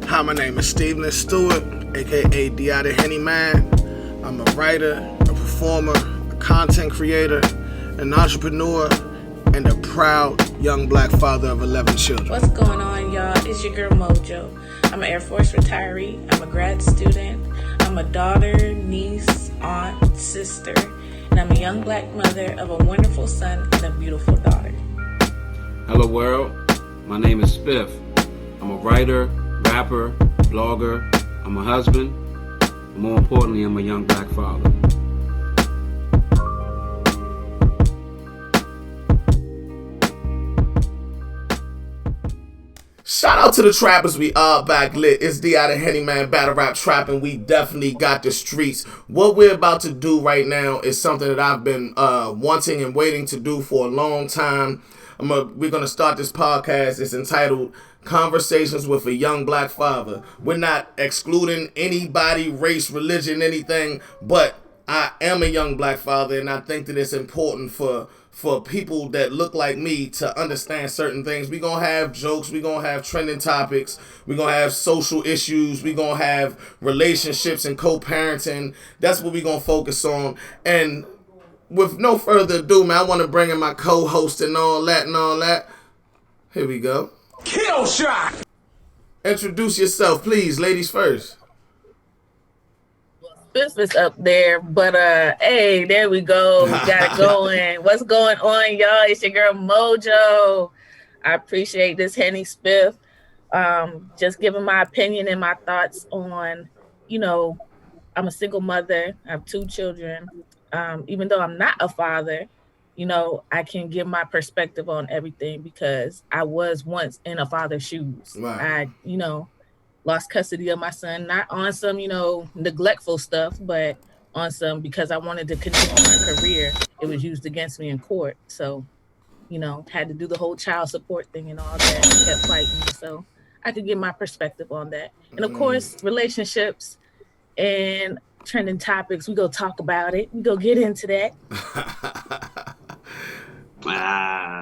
Hi, my name is Stephen Stewart, aka the Henny Man. I'm a writer, a performer, a content creator, an entrepreneur, and a proud young black father of 11 children. What's going on, y'all? It's your girl Mojo. I'm an Air Force retiree. I'm a grad student. I'm a daughter, niece, aunt, sister, and I'm a young black mother of a wonderful son and a beautiful daughter. Hello world, my name is Spiff. I'm a writer, rapper, blogger. I'm a husband. And more importantly, I'm a young black father. Shout out to the trappers, we are back lit. It's the Henny Man battle rap trapping. We definitely got the streets. What we're about to do right now is something that I've been wanting and waiting to do for a long time. We're going to start this podcast. It's entitled Conversations with a Young Black Father. We're not excluding anybody, race, religion, anything, but I am a young black father, and I think that it's important for people that look like me to understand certain things. We're going to have jokes. We're going to have trending topics. We're going to have social issues. We're going to have relationships and co-parenting. That's what we're going to focus on. And with no further ado, man, I want to bring in my co-host and all that. Here we go. Kill shot! Introduce yourself, please. Ladies first. Spiff is up there, but hey, there we go. We got it going. What's going on, y'all? It's your girl Mojo. I appreciate this Henny Spiff. Just giving my opinion and my thoughts on, I'm a single mother. I have 2 children. Even though I'm not a father, I can give my perspective on everything because I was once in a father's shoes. Right. I, lost custody of my son, not on some, neglectful stuff, but on some because I wanted to continue my career. It was used against me in court. So, had to do the whole child support thing and all that, kept fighting. So I could give my perspective on that. And of course, relationships and trending topics, we go talk about it. We go get into that.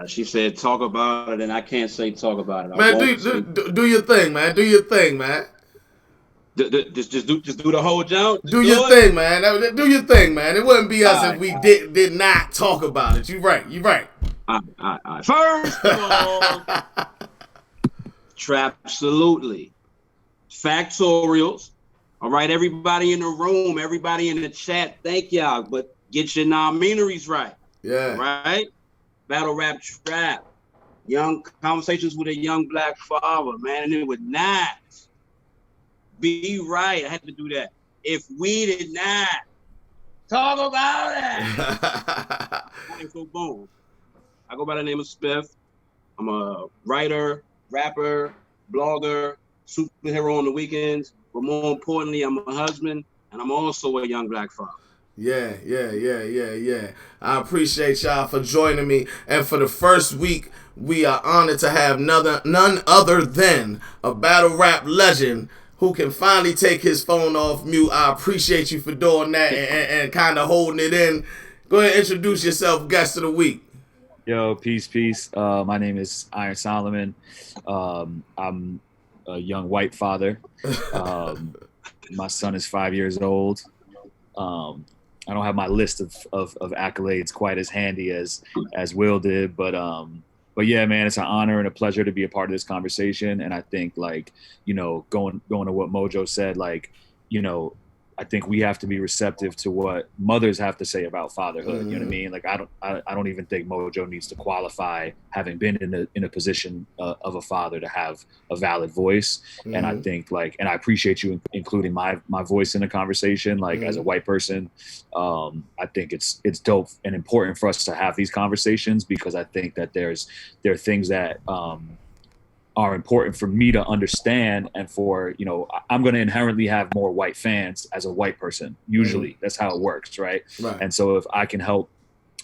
She said talk about it, and I can't say talk about it. Man, do your thing, man. Do your thing, man. Just do the whole jump. Do your thing, man. Do your thing, man. It wouldn't be us if we did not talk about it. You right. All right. First of all, absolutely. Factorials. All right, everybody in the room, everybody in the chat, thank y'all. But get your non-meaneries right. Yeah. All right? Battle rap trap. Young conversations with a young black father, man. And it would not be right. I had to do that. If we did not talk about it. So boom. I go by the name of Spiff. I'm a writer, rapper, blogger, superhero on the weekends. But more importantly, I'm a husband, and I'm also a young black father. Yeah. I appreciate y'all for joining me. And for the first week, we are honored to have none other than a battle rap legend who can finally take his phone off mute. I appreciate you for doing that and kind of holding it in. Go ahead and introduce yourself, guest of the week. Yo, peace. My name is Iron Solomon. I'm a young white father. My son is 5 years old. I don't have my list of accolades quite as handy as Will did, but yeah, man, it's an honor and a pleasure to be a part of this conversation. And I think going to what Mojo said, I think we have to be receptive to what mothers have to say about fatherhood. You know what I mean? Like, I don't even think Mojo needs to qualify having been in a position of a father to have a valid voice. And I think and I appreciate you including my voice in the conversation. As a white person, I think it's dope and important for us to have these conversations because I think that there are things that are important for me to understand and for, I'm going to inherently have more white fans as a white person. Usually that's how it works. Right. And so if I can help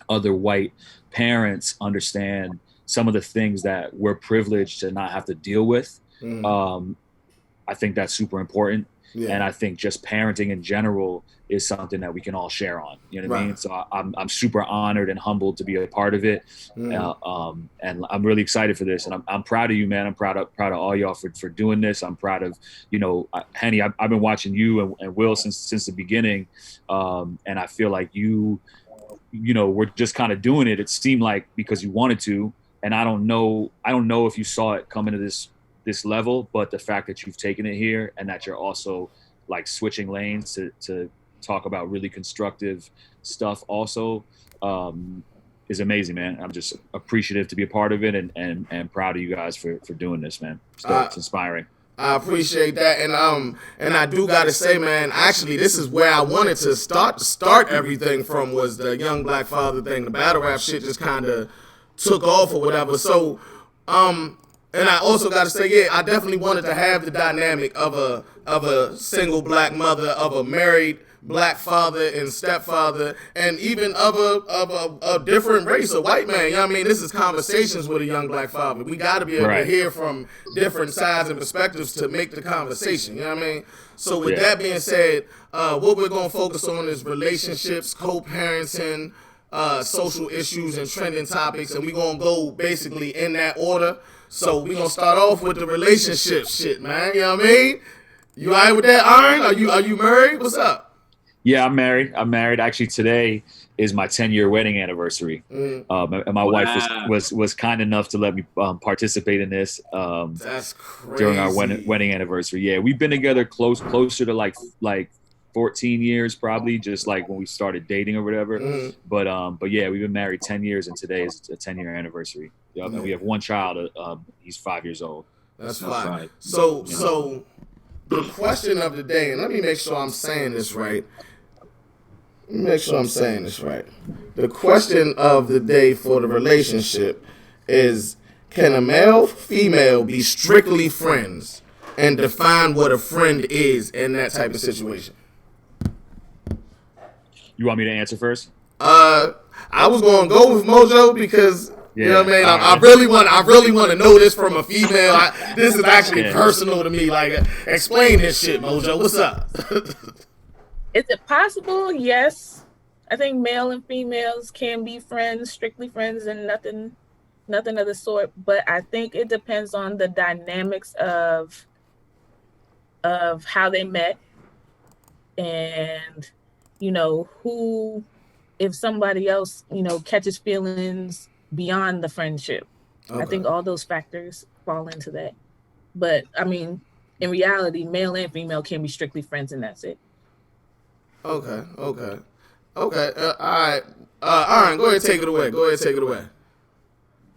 other white parents understand some of the things that we're privileged to not have to deal with, I think that's super important. And I think just parenting in general is something that we can all share on. You know what I mean? So I'm super honored and humbled to be a part of it. And I'm really excited for this. And I'm proud of you, man. I'm proud of all y'all for doing this. I'm proud of, you know, Henny, I've been watching you and Will since the beginning. And I feel like you know, we're just kind of doing it. It seemed like because you wanted to, and I don't know if you saw it coming to this level, but the fact that you've taken it here and that you're also like switching lanes to talk about really constructive stuff also is amazing, man. I'm just appreciative to be a part of it and proud of you guys for doing this, man. It's inspiring. I appreciate that, and I do gotta say, man, actually, this is where I wanted to start everything from, was the young black father thing. The battle rap shit just kind of took off or whatever. So, and I also gotta say, yeah, I definitely wanted to have the dynamic of a single black mother, of a married black father and stepfather, and even of a different race, a white man. You know what I mean? This is conversations with a young black father. We got to be able to hear from different sides and perspectives to make the conversation. You know what I mean? So with that being said, what we're going to focus on is relationships, co-parenting, social issues, and trending topics, and we're going to go basically in that order. So we're going to start off with the relationship shit, man. You know what I mean? You all right with that, Iron? Are you married? What's up? Yeah, I'm married. Actually, today is my 10-year wedding anniversary. And my wife was kind enough to let me participate in this That's crazy. During our wedding anniversary. Yeah, we've been together closer to like 14 years probably, just like when we started dating or whatever. But yeah, we've been married 10 years, and today is a 10-year anniversary. And we have one child. He's 5 years old. That's fine. So the question of the day, and let me make sure I'm saying this right. The question of the day for the relationship is, can a male, female be strictly friends, and define what a friend is in that type of situation? You want me to answer first? I was going to go with Mojo because you know what I mean? I really want to know this from a female. This is actually personal to me. Like, explain this shit, Mojo. What's up? Is it possible? Yes. I think male and females can be friends, strictly friends, and nothing of the sort. But I think it depends on the dynamics of how they met, and you know, if somebody else, you know, catches feelings beyond the friendship. Okay. I think all those factors fall into that. But I mean, in reality, male and female can be strictly friends, and that's it. Okay. All right. Aaron, go ahead and take it away.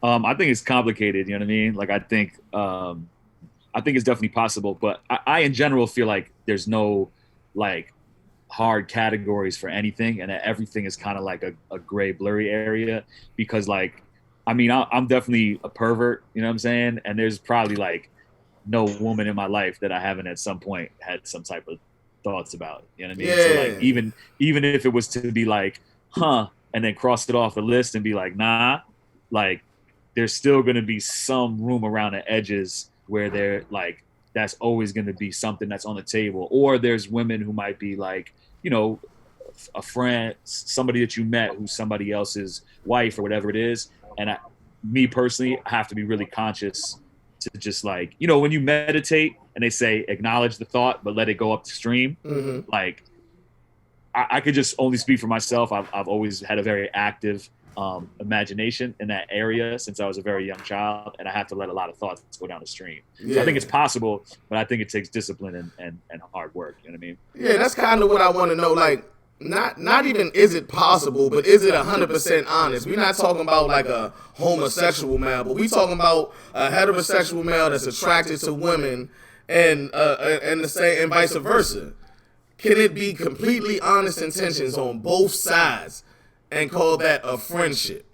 I think it's complicated. You know what I mean? Like, I think it's definitely possible, but I in general feel like there's no like hard categories for anything, and that everything is kind of like a gray, blurry area, because like, I mean, I'm definitely a pervert, you know what I'm saying? And there's probably like no woman in my life that I haven't at some point had some type of thoughts about, you know what I mean? So like, even if it was to be like, and then cross it off the list and be like, nah, like there's still going to be some room around the edges where they're like, that's always going to be something that's on the table. Or there's women who might be like, you know, a friend, somebody that you met who's somebody else's wife or whatever it is. And me personally, I have to be really conscious to just like, you know, when you meditate and they say acknowledge the thought but let it go upstream, like I could just only speak for myself. I've always had a very active imagination in that area since I was a very young child, and I have to let a lot of thoughts go down the stream. So I think it's possible, but I think it takes discipline and hard work. You know what I mean? Yeah, that's kind of what I want to know. Like, not even is it possible, but is it 100% honest? We're not talking about like a homosexual male, but we talking about a heterosexual male that's attracted to women, and the same, and vice versa. Can it be completely honest intentions on both sides and call that a friendship?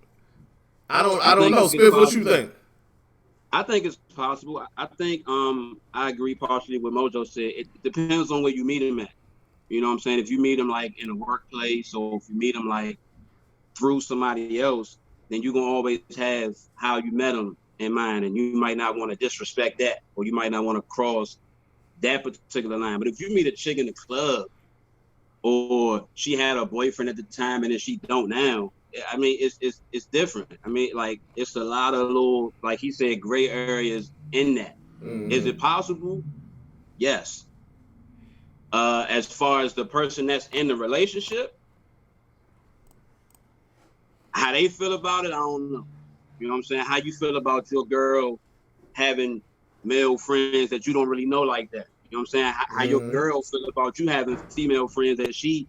I don't know. Spiff, what you think? I think it's possible. I think I agree partially with Mojo said. It depends on where you meet him at. You know what I'm saying? If you meet him like in a workplace, or if you meet him like through somebody else, then you're gonna always have how you met him in mind, and you might not want to disrespect that, or you might not want to cross that particular line. But if you meet a chick in the club, or she had a boyfriend at the time and then she don't now, I mean, it's different. I mean, like, it's a lot of little, like he said, gray areas in that. Mm-hmm. Is it possible? Yes. As far as the person that's in the relationship, how they feel about it, I don't know. You know what I'm saying? How you feel about your girl having male friends that you don't really know like that? You know what I'm saying? How your girl feel about you having female friends that she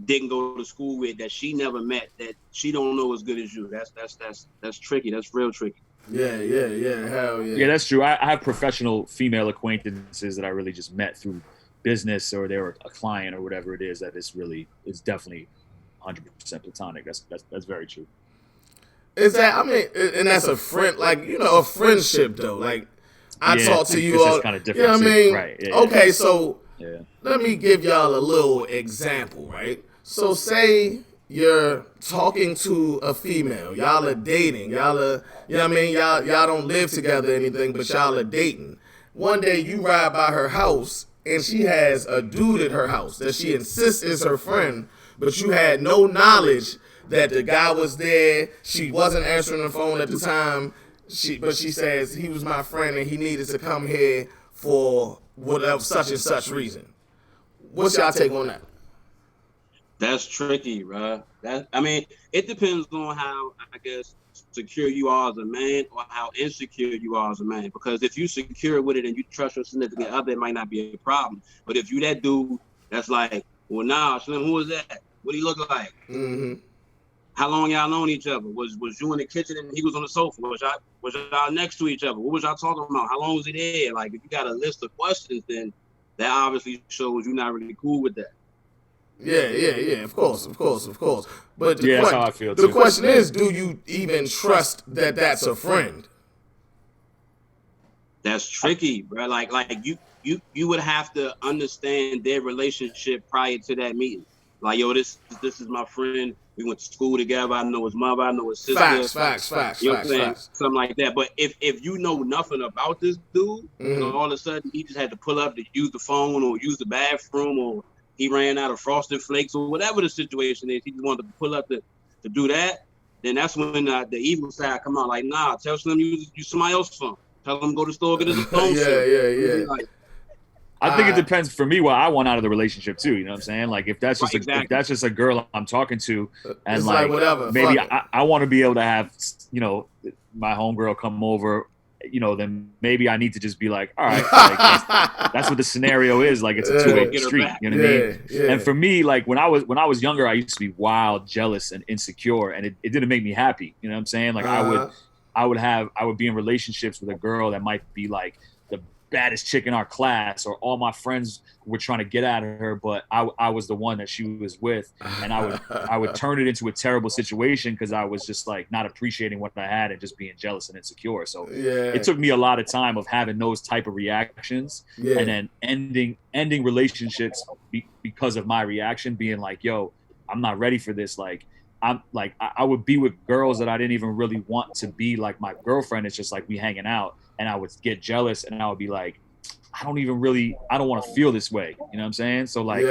didn't go to school with, that she never met, that she don't know as good as you. That's tricky. That's real tricky. Yeah. Hell yeah. Yeah, that's true. I have professional female acquaintances that I really just met through business, or they were a client or whatever it is, that it's definitely 100% platonic. That's very true. Is that, I mean, and that's a friend, like, you know, a friendship though. Like, I talk to you all, kind of different, you know what I mean? Right. Yeah, okay, so let me give y'all a little example, right? So say you're talking to a female, y'all are dating, y'all are, you know what I mean? Y'all don't live together or anything, but y'all are dating. One day you ride by her house and she has a dude at her house that she insists is her friend, but you had no knowledge that the guy was there. She wasn't answering the phone at the time. But she says he was my friend and he needed to come here for whatever such and such reason. What's y'all take on that? That's tricky, bro. I mean, it depends on how, I guess, secure you are as a man or how insecure you are as a man. Because if you secure with it and you trust your significant other, it might not be a problem. But if you that dude that's like, well, nah, Slim, who is that? What do he look like? Mm-hmm. How long y'all known each other? Was you in the kitchen and he was on the sofa? Was y'all next to each other? What was y'all talking about? How long was he there? Like, if you got a list of questions, then that obviously shows you're not really cool with that. Yeah. Of course. But that's how I feel too. The question is, do you even trust that that's a friend? That's tricky, bro. Like you would have to understand their relationship prior to that meeting. Like, yo, this is my friend. We went to school together. I know his mother. I know his sister. Facts. You know what I'm saying? Something like that. But if you know nothing about this dude, and all of a sudden he just had to pull up to use the phone or use the bathroom, or he ran out of Frosted Flakes or whatever the situation is, he just wanted to pull up to do that, then that's when the evil side come out. Like, nah, tell Slim you somebody else's phone. Tell him go to the store, get his phone. Yeah. Like, I think it depends for me what I want out of the relationship too. You know what I'm saying? Like, if that's just if that's just a girl I'm talking to, and it's like whatever, maybe I want to be able to have, you know, my homegirl come over, you know, then maybe I need to just be like, all right, like, that's what the scenario is. Like, it's a two-way street. You know what I mean? Yeah. And for me, like when I was younger, I used to be wild, jealous, and insecure, and it didn't make me happy. You know what I'm saying? Like, I would be in relationships with a girl that might be like the baddest chick in our class, or all my friends were trying to get at her, but I was the one that she was with, and I would turn it into a terrible situation because I was just like not appreciating what I had and just being jealous and insecure. So it took me a lot of time of having those type of reactions, and then ending relationships because of my reaction, being like, yo, I'm not ready for this. Like, I'm like, I would be with girls that I didn't even really want to be like my girlfriend. It's just like we hanging out, and I would get jealous, and I would be like, I don't want to feel this way. You know what I'm saying? So like,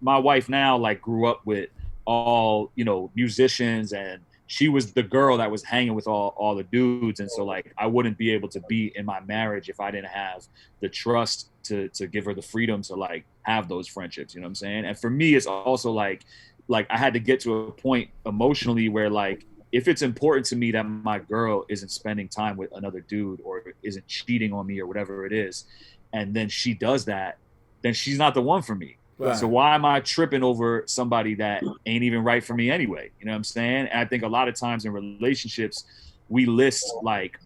my wife now like grew up with all, you know, musicians, and she was the girl that was hanging with all the dudes. And so like, I wouldn't be able to be in my marriage if I didn't have the trust to give her the freedom to like have those friendships. You know what I'm saying? And for me, it's also like I had to get to a point emotionally where like, if it's important to me that my girl isn't spending time with another dude or isn't cheating on me or whatever it is, and then she does that, then she's not the one for me. Right. So why am I tripping over somebody that ain't even right for me anyway? You know what I'm saying? And I think a lot of times in relationships, we list like,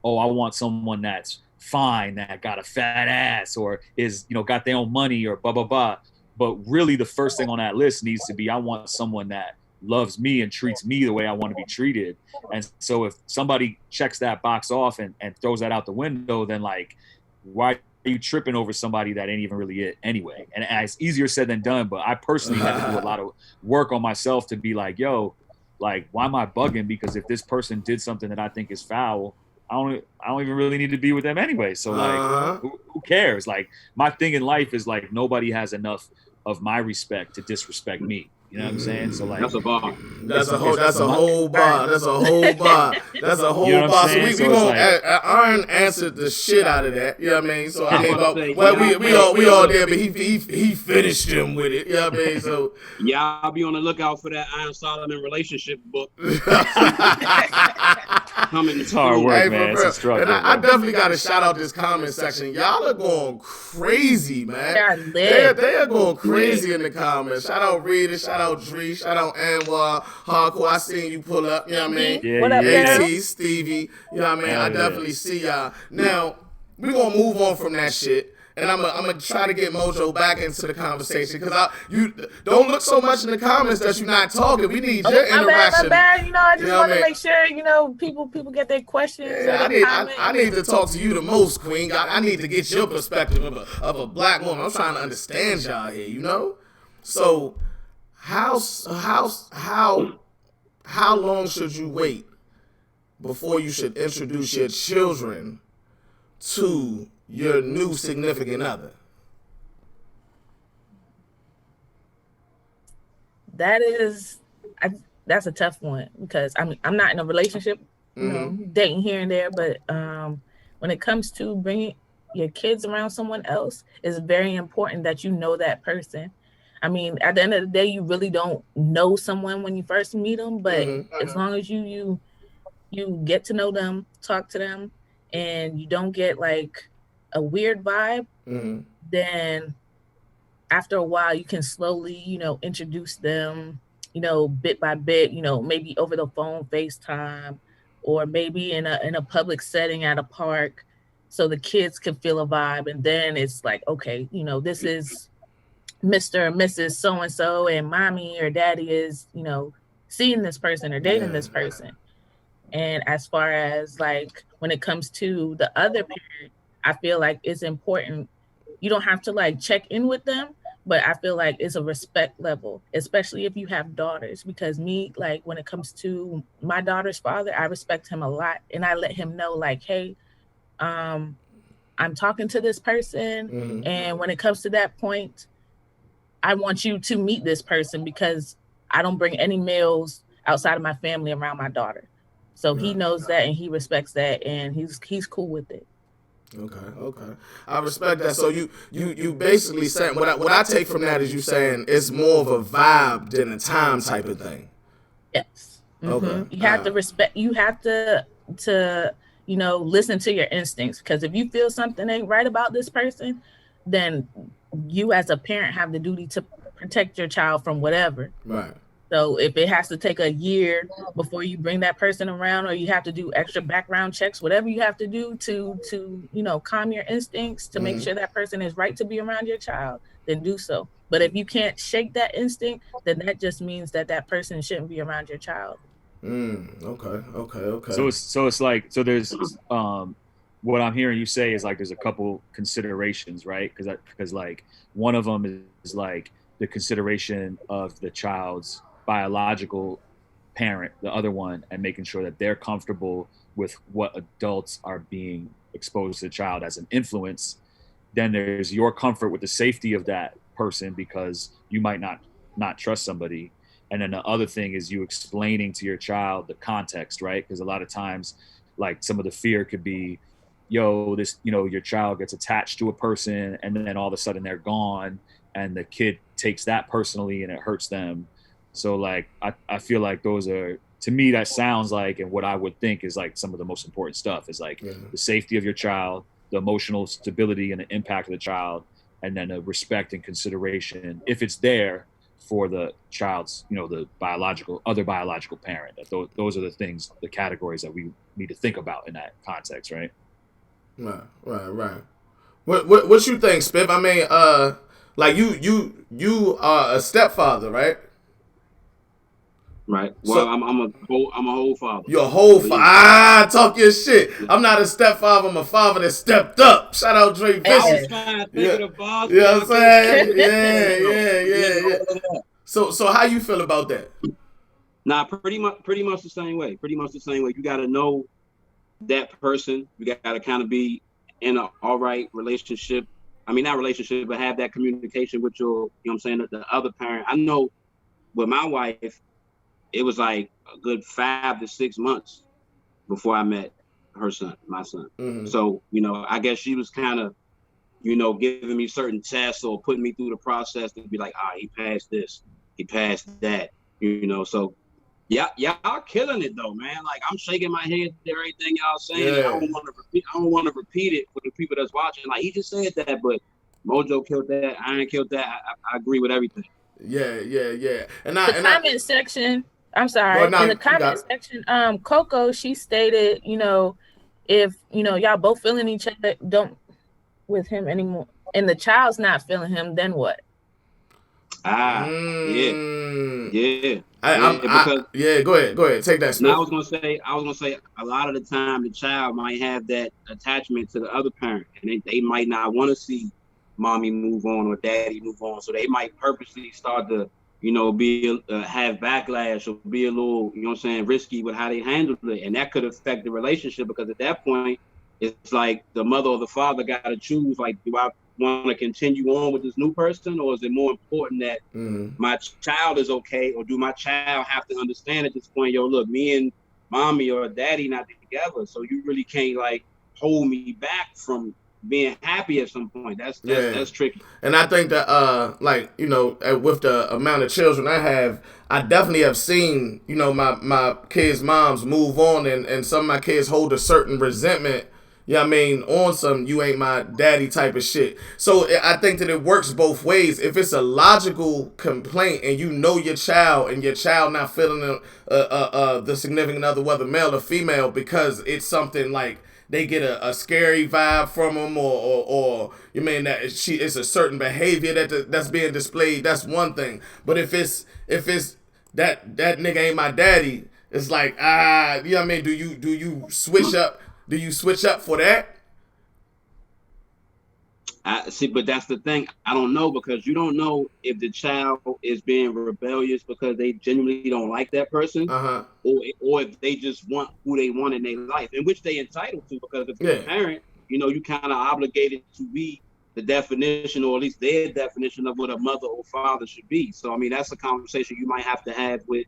oh, I want someone that's fine, that got a fat ass, or is, you know, got their own money, or blah, blah, blah. But really the first thing on that list needs to be, I want someone that loves me and treats me the way I want to be treated. And so if somebody checks that box off and throws that out the window, then like, why are you tripping over somebody that ain't even really it anyway? And it's easier said than done, but I personally had to do a lot of work on myself to be like, yo, like, why am I bugging? Because if this person did something that I think is foul, I don't even really need to be with them anyway. So like, who cares? Like, my thing in life is like, nobody has enough of my respect to disrespect me. You know what I'm saying? So like, that's a bar. That's a whole bar. That's a whole bar. That's a whole You know what I'm bar. So saying? we So gonna it's Iron answered the shit out of that. You know what I mean? So I mean, say, well, we all there, but he finished him with it. You know what I mean? So y'all be on the lookout for that Iron Solomon relationship book. Coming it's hard work, hey, man. It's a struggle. And I definitely got to shout out this comment section. Y'all are going crazy, man. They are going crazy in the comments. Shout out Rita, shout out Dree, shout out Anwar, Hardcore. I seen you pull up. You know what I mean? Yeah, What up, AT, girl? Stevie. You know what I mean? I definitely see y'all. Now, we're going to move on from that shit. And I'm gonna try to get Mojo back into the conversation, because you don't look so much in the comments that you're not talking. We need your interaction. My bad. You know, I just want to mean? make sure, you know, people get their questions. Yeah, I need to talk to you the most, Queen. I need to get your perspective of a black woman. I'm trying to understand y'all here, you know. So how long should you wait before you should introduce your children to your new significant other? That's a tough one, because I'm not in a relationship, you know, dating here and there, but when it comes to bringing your kids around someone else, it's very important that you know that person. I mean, at the end of the day, you really don't know someone when you first meet them, but as long as you get to know them, talk to them, and you don't get like a weird vibe, then after a while you can slowly, you know, introduce them, you know, bit by bit, you know, maybe over the phone, FaceTime, or maybe in a public setting at a park, so the kids can feel a vibe. And then it's like, okay, you know, this is Mr. and Mrs. so-and-so, and mommy or daddy is, you know, seeing this person or dating this person. And as far as like when it comes to the other parent, I feel like it's important. You don't have to like check in with them, but I feel like it's a respect level, especially if you have daughters, because me, like when it comes to my daughter's father, I respect him a lot. And I let him know like, hey, I'm talking to this person. And when it comes to that point, I want you to meet this person, because I don't bring any males outside of my family around my daughter. So he knows that, and he respects that, and he's cool with it. Okay. I respect that. So you basically saying, what I take from that is you saying it's more of a vibe than a time type of thing. Yes. Okay. You have to respect. You have to you know, listen to your instincts, because if you feel something ain't right about this person, then you as a parent have the duty to protect your child from whatever. Right. So if it has to take a year before you bring that person around, or you have to do extra background checks, whatever you have to do to you know, calm your instincts to make sure that person is right to be around your child, then do so. But if you can't shake that instinct, then that just means that person shouldn't be around your child. Okay. So it's like, so there's what I'm hearing you say is like there's a couple considerations, right? Because like one of them is like the consideration of the child's biological parent, the other one, and making sure that they're comfortable with what adults are being exposed to the child as an influence. Then there's your comfort with the safety of that person, because you might not trust somebody. And then the other thing is you explaining to your child the context, right? Because a lot of times, like some of the fear could be, this, you know, your child gets attached to a person and then all of a sudden they're gone, and the kid takes that personally and it hurts them. So like, I feel like those are, to me, that sounds like, and what I would think is like some of the most important stuff is like the safety of your child, the emotional stability and the impact of the child, and then the respect and consideration, if it's there, for the child's, you know, the other biological parent. That those are the things, the categories that we need to think about in that context, right? Right. What you think, Spiff? I mean, like you are a stepfather, right? Right. Well, I'm a whole father. You're a whole father. Talk your shit. I'm not a stepfather. I'm a father that stepped up. Shout out Dre Vicious. You know what I'm saying? Yeah. So how you feel about that? Nah, pretty much the same way. You got to know that person. You got to kind of be in an all right relationship. I mean, not relationship, but have that communication with your, you know what I'm saying, the other parent. I know with my wife, it was like a good 5 to 6 months before I met her son, my son. Mm-hmm. So, you know, I guess she was kind of, you know, giving me certain tests or putting me through the process to be like, he passed this, he passed that, you know. So y'all killing it though, man. Like I'm shaking my head to everything y'all saying. Yeah. I don't want to repeat it for the people that's watching. Like he just said that, but Mojo killed that. Iron killed that. I agree with everything. Yeah. The comment section. I'm sorry. No, In the comment section, Coco, she stated, you know, if you know y'all both feeling each other, don't with him anymore, and the child's not feeling him, then what? Yeah. Go ahead. Take that, Smith. Now I was gonna say, a lot of the time the child might have that attachment to the other parent, and they might not want to see mommy move on or daddy move on, so they might purposely start to, you know, be have backlash or be a little, you know what I'm saying, risky with how they handle it, and that could affect the relationship because at that point it's like the mother or the father got to choose, like, do I want to continue on with this new person, or is it more important that my child is okay, or do my child have to understand at this point, yo, look, me and mommy or daddy not together, so you really can't like hold me back from being happy at some point. That's tricky. And I think that like, you know, with the amount of children I have, I definitely have seen, you know, my kids' moms move on, and some of my kids hold a certain resentment. Yeah, I mean, on some you ain't my daddy type of shit. So I think that it works both ways. If it's a logical complaint and you know your child and your child not feeling the significant other, whether male or female, because it's something like they get a scary vibe from them, or you mean that it's a certain behavior that's being displayed. That's one thing. But if it's that nigga ain't my daddy, it's like you know what I mean. Do you switch up? Do you switch up for that? I see, but that's the thing. I don't know, because you don't know if the child is being rebellious because they genuinely don't like that person, or if they just want who they want in their life, in which they entitled to. Because if you're a parent, you know, you kind of obligated to be the definition, or at least their definition of what a mother or father should be. So, I mean, that's a conversation you might have to have with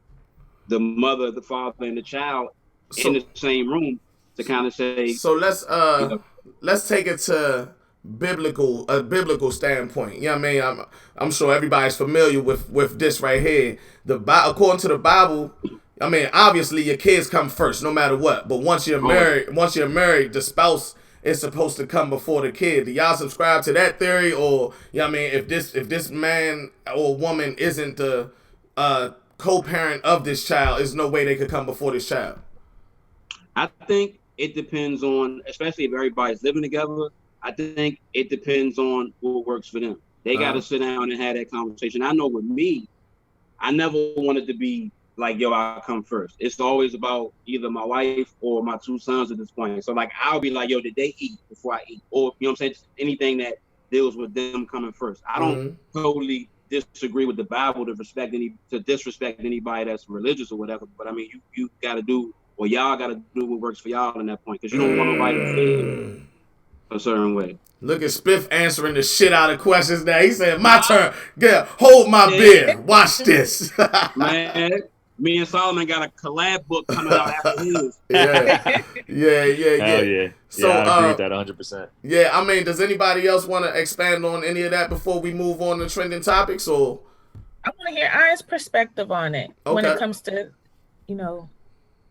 the mother, the father, and the child in the same room to kind of say. So let's take it to a biblical standpoint. You know what I mean? I'm sure everybody's familiar with this right here. According to the Bible, I mean, obviously your kids come first, no matter what. But once you're married, the spouse is supposed to come before the kid. Do y'all subscribe to that theory, or you know what I mean? If this man or woman isn't the co-parent of this child, there's no way they could come before this child. I think it depends on, especially if everybody's living together, I think it depends on what works for them. They got to sit down and have that conversation. I know with me, I never wanted to be like, yo, I'll come first. It's always about either my wife or my two sons at this point. So like, I'll be like, yo, did they eat before I eat? Or, you know what I'm saying? Just anything that deals with them coming first. I don't totally disagree with the Bible to disrespect anybody that's religious or whatever. But I mean, you got to do, or y'all got to do what works for y'all in that point, because you don't want nobody to feel a certain way. Look at Spiff answering the shit out of questions now. He said, my turn. Yeah, hold my beer. Watch this. Man, me and Solomon got a collab book coming out after his. Yeah. Hell yeah. So, I agree with that 100%. Yeah, I mean, does anybody else want to expand on any of that before we move on to trending topics? Or I want to hear Iron's perspective on it when it comes to, you know.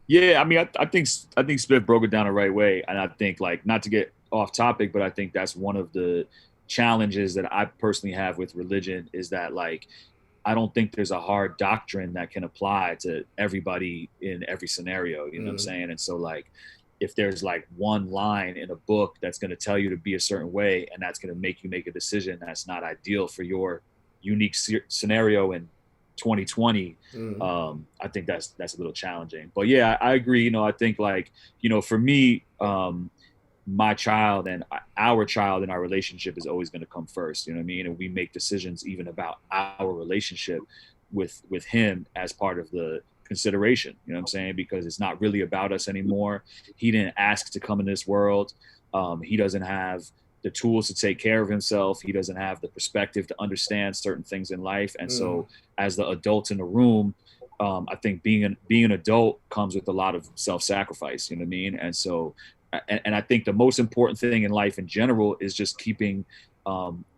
Yeah, I mean, I think Spiff broke it down the right way, and I think, like, not to get off topic, but I think that's one of the challenges that I personally have with religion, is that, like, I don't think there's a hard doctrine that can apply to everybody in every scenario, you know what I'm saying? And so, like, if there's like one line in a book that's going to tell you to be a certain way, and that's going to make you make a decision that's not ideal for your unique scenario in 2020, I think that's a little challenging. But yeah, I agree. You know, I think, like, you know, for me, my child and our child in our relationship is always going to come first. You know what I mean? And we make decisions even about our relationship with him as part of the consideration. You know what I'm saying? Because it's not really about us anymore. He didn't ask to come in this world. He doesn't have the tools to take care of himself. He doesn't have the perspective to understand certain things in life. And so as the adults in the room, I think being an adult comes with a lot of self-sacrifice, you know what I mean? And so, and I think the most important thing in life in general is just keeping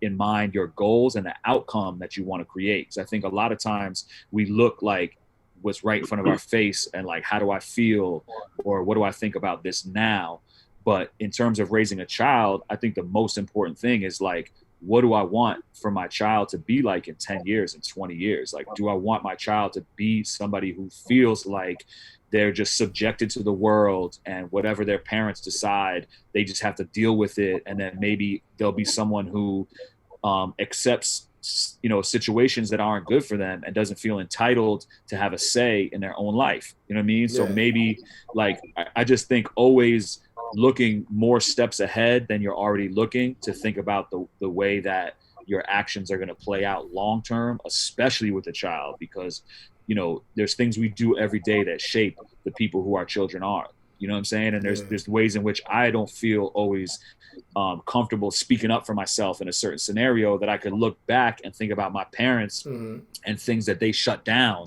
in mind your goals and the outcome that you want to create. Because I think a lot of times we look like what's right in front of our face and like, how do I feel? Or what do I think about this now? But in terms of raising a child, I think the most important thing is like, what do I want for my child to be like in 10 years and 20 years? Like, do I want my child to be somebody who feels like they're just subjected to the world and whatever their parents decide, they just have to deal with it. And then maybe there'll be someone who accepts, you know, situations that aren't good for them and doesn't feel entitled to have a say in their own life. You know what I mean? Yeah. So maybe like, I just think always looking more steps ahead than you're already looking to think about the way that your actions are going to play out long term, especially with a child, because, you know, there's things we do every day that shape the people who our children are. You know what I'm saying? And there's ways in which I don't feel always comfortable speaking up for myself in a certain scenario, that I could look back and think about my parents and things that they shut down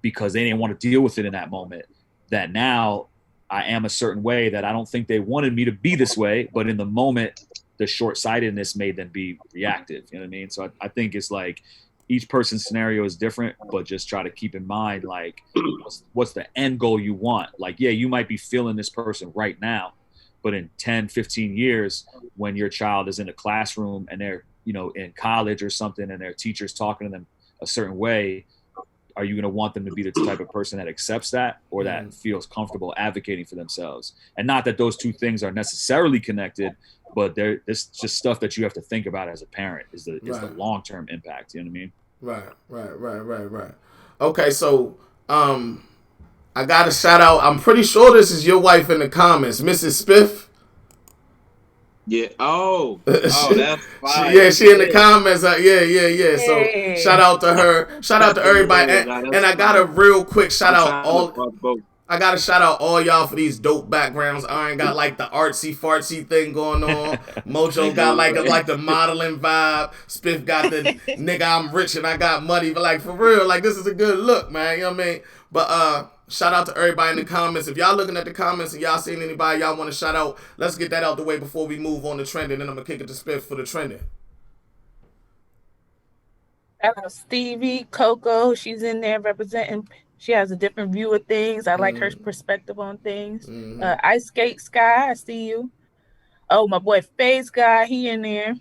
because they didn't want to deal with it in that moment, that now I am a certain way that I don't think they wanted me to be this way, but in the moment, the short-sightedness made them be reactive. You know what I mean? So I think it's like each person's scenario is different, but just try to keep in mind, like, what's the end goal you want? Like, yeah, you might be feeling this person right now, but in 10, 15 years, when your child is in a classroom and they're, you know, in college or something and their teacher's talking to them a certain way, are you going to want them to be the type of person that accepts that or that feels comfortable advocating for themselves? And not that those two things are necessarily connected, but it's just stuff that you have to think about as a parent is the long-term impact. You know what I mean? Right. Okay. So, I got to shout out. I'm pretty sure this is your wife in the comments, Mrs. Spiff. Yeah. Oh, that's fine. Yeah, she in the comments. Yeah. So shout out to her. Shout out to everybody. And I got a real quick shout out I gotta shout out all y'all for these dope backgrounds. Iron got like the artsy fartsy thing going on. Mojo got like the modeling vibe. Spiff got the nigga I'm rich and I got money. But like for real, like this is a good look, man. You know what I mean? But shout out to everybody in the comments. If y'all looking at the comments and y'all seen anybody y'all want to shout out, let's get that out the way before we move on to trending. Then I'm gonna kick it to Spiff for the trending. Shout out Stevie, Coco. She's in there representing. She has a different view of things. I like her perspective on things. Ice Skate Sky, I see you. Oh, my boy Face Guy, he in there.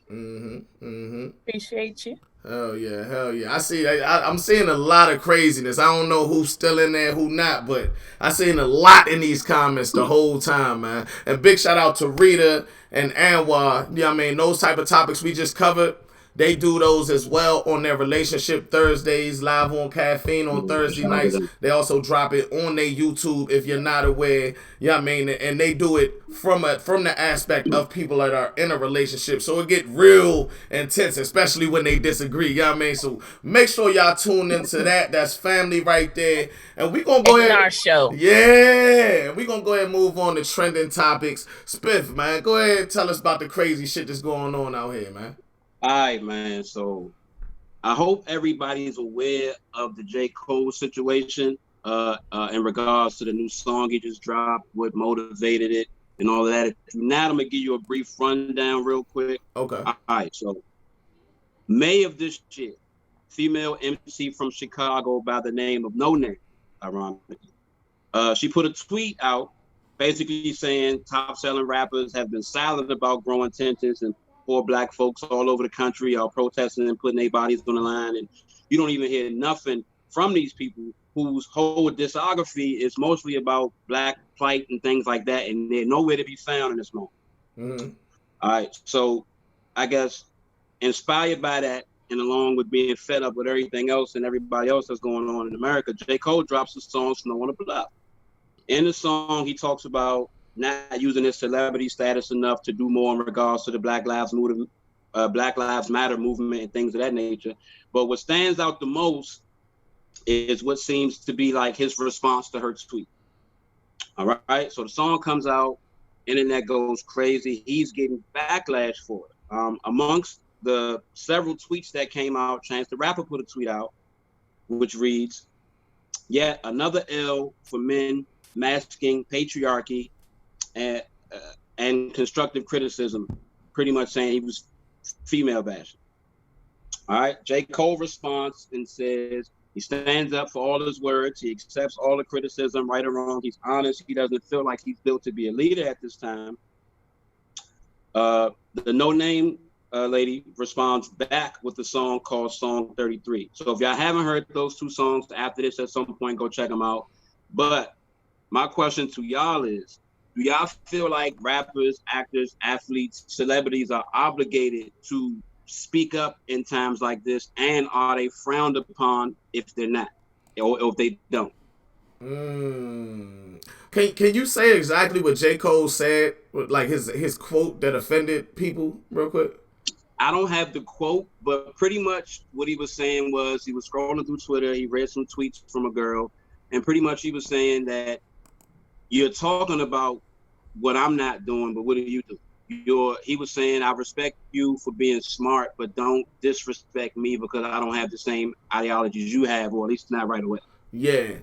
Appreciate you. Hell yeah. I see. I'm seeing a lot of craziness. I don't know who's still in there, who not, but I seen a lot in these comments the whole time, man. And big shout out to Rita and Anwar. You know what I mean? Those type of topics we just covered. They do those as well on their Relationship Thursdays, live on Caffeine on Thursday nights. They also drop it on their YouTube if you're not aware. You know what I mean? And they do it from the aspect of people that are in a relationship. So it get real intense, especially when they disagree. You know what I mean? So make sure y'all tune into that. That's family right there. And we're going to go ahead. Our show. Yeah. We're going to go ahead and move on to trending topics. Spiff, man, go ahead and tell us about the crazy shit that's going on out here, man. All right, man. So I hope everybody is aware of the J. Cole situation in regards to the new song he just dropped, what motivated it, and all of that. If not, I'm going to give you a brief rundown real quick. Okay. All right. So May of this year, female MC from Chicago by the name of No Name, ironically, she put a tweet out basically saying top-selling rappers have been silent about growing tensions and poor black folks all over the country are protesting and putting their bodies on the line. And you don't even hear nothing from these people whose whole discography is mostly about black plight and things like that. And they're nowhere to be found in this moment. All right. So I guess inspired by that and along with being fed up with everything else and everybody else that's going on in America, J. Cole drops a song, Snow on the Bluff. In the song, he talks about not using his celebrity status enough to do more in regards to the Black Lives Matter movement and things of that nature. But what stands out the most is what seems to be like his response to her tweet. All right, so the song comes out, internet goes crazy. He's getting backlash for it. Amongst the several tweets that came out, Chance the Rapper put a tweet out, which reads, "Yet another L for men masking patriarchy and constructive criticism," pretty much saying he was female bashing. All right, J. Cole responds and says, he stands up for all his words. He accepts all the criticism, right or wrong. He's honest. He doesn't feel like he's built to be a leader at this time. The No Name lady responds back with the song called Song 33. So if y'all haven't heard those two songs after this, at some point, go check them out. But my question to y'all is, do y'all feel like rappers, actors, athletes, celebrities are obligated to speak up in times like this, and are they frowned upon if they're not, or if they don't? Can you say exactly what J. Cole said, like his quote that offended people, real quick? I don't have the quote, but pretty much what he was saying was, he was scrolling through Twitter, he read some tweets from a girl, and pretty much he was saying that you're talking about what I'm not doing, but what do you do? He was saying, I respect you for being smart, but don't disrespect me because I don't have the same ideologies you have, or at least not right away. Yeah.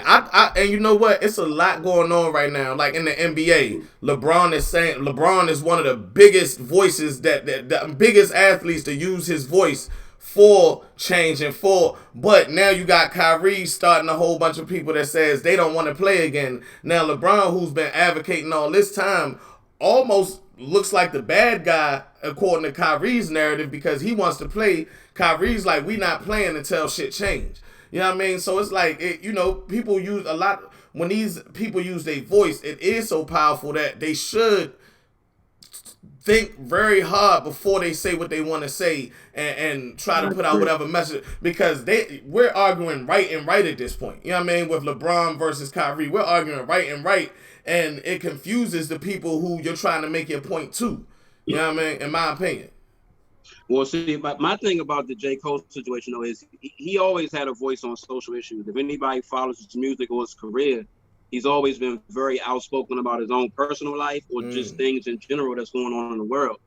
I and you know what? It's a lot going on right now. Like in the NBA, LeBron is one of the biggest voices that the biggest athletes to use his voice for change and for. But now you got Kyrie starting a whole bunch of people that says they don't want to play again. Now LeBron, who's been advocating all this time, almost looks like the bad guy according to Kyrie's narrative because he wants to play. Kyrie's like, we not playing until shit change. You know what I mean? So it's like, people use a lot. When these people use their voice, it is so powerful that they should think very hard before they say what they want to say and try to put out whatever message, because we're arguing right and right at this point. You know what I mean? With LeBron versus Kyrie, we're arguing right and right, and it confuses the people who you're trying to make your point to. You know what I mean? In my opinion. Well, see, my thing about the J. Cole situation, though, is he always had a voice on social issues. If anybody follows his music or his career, he's always been very outspoken about his own personal life or just things in general that's going on in the world.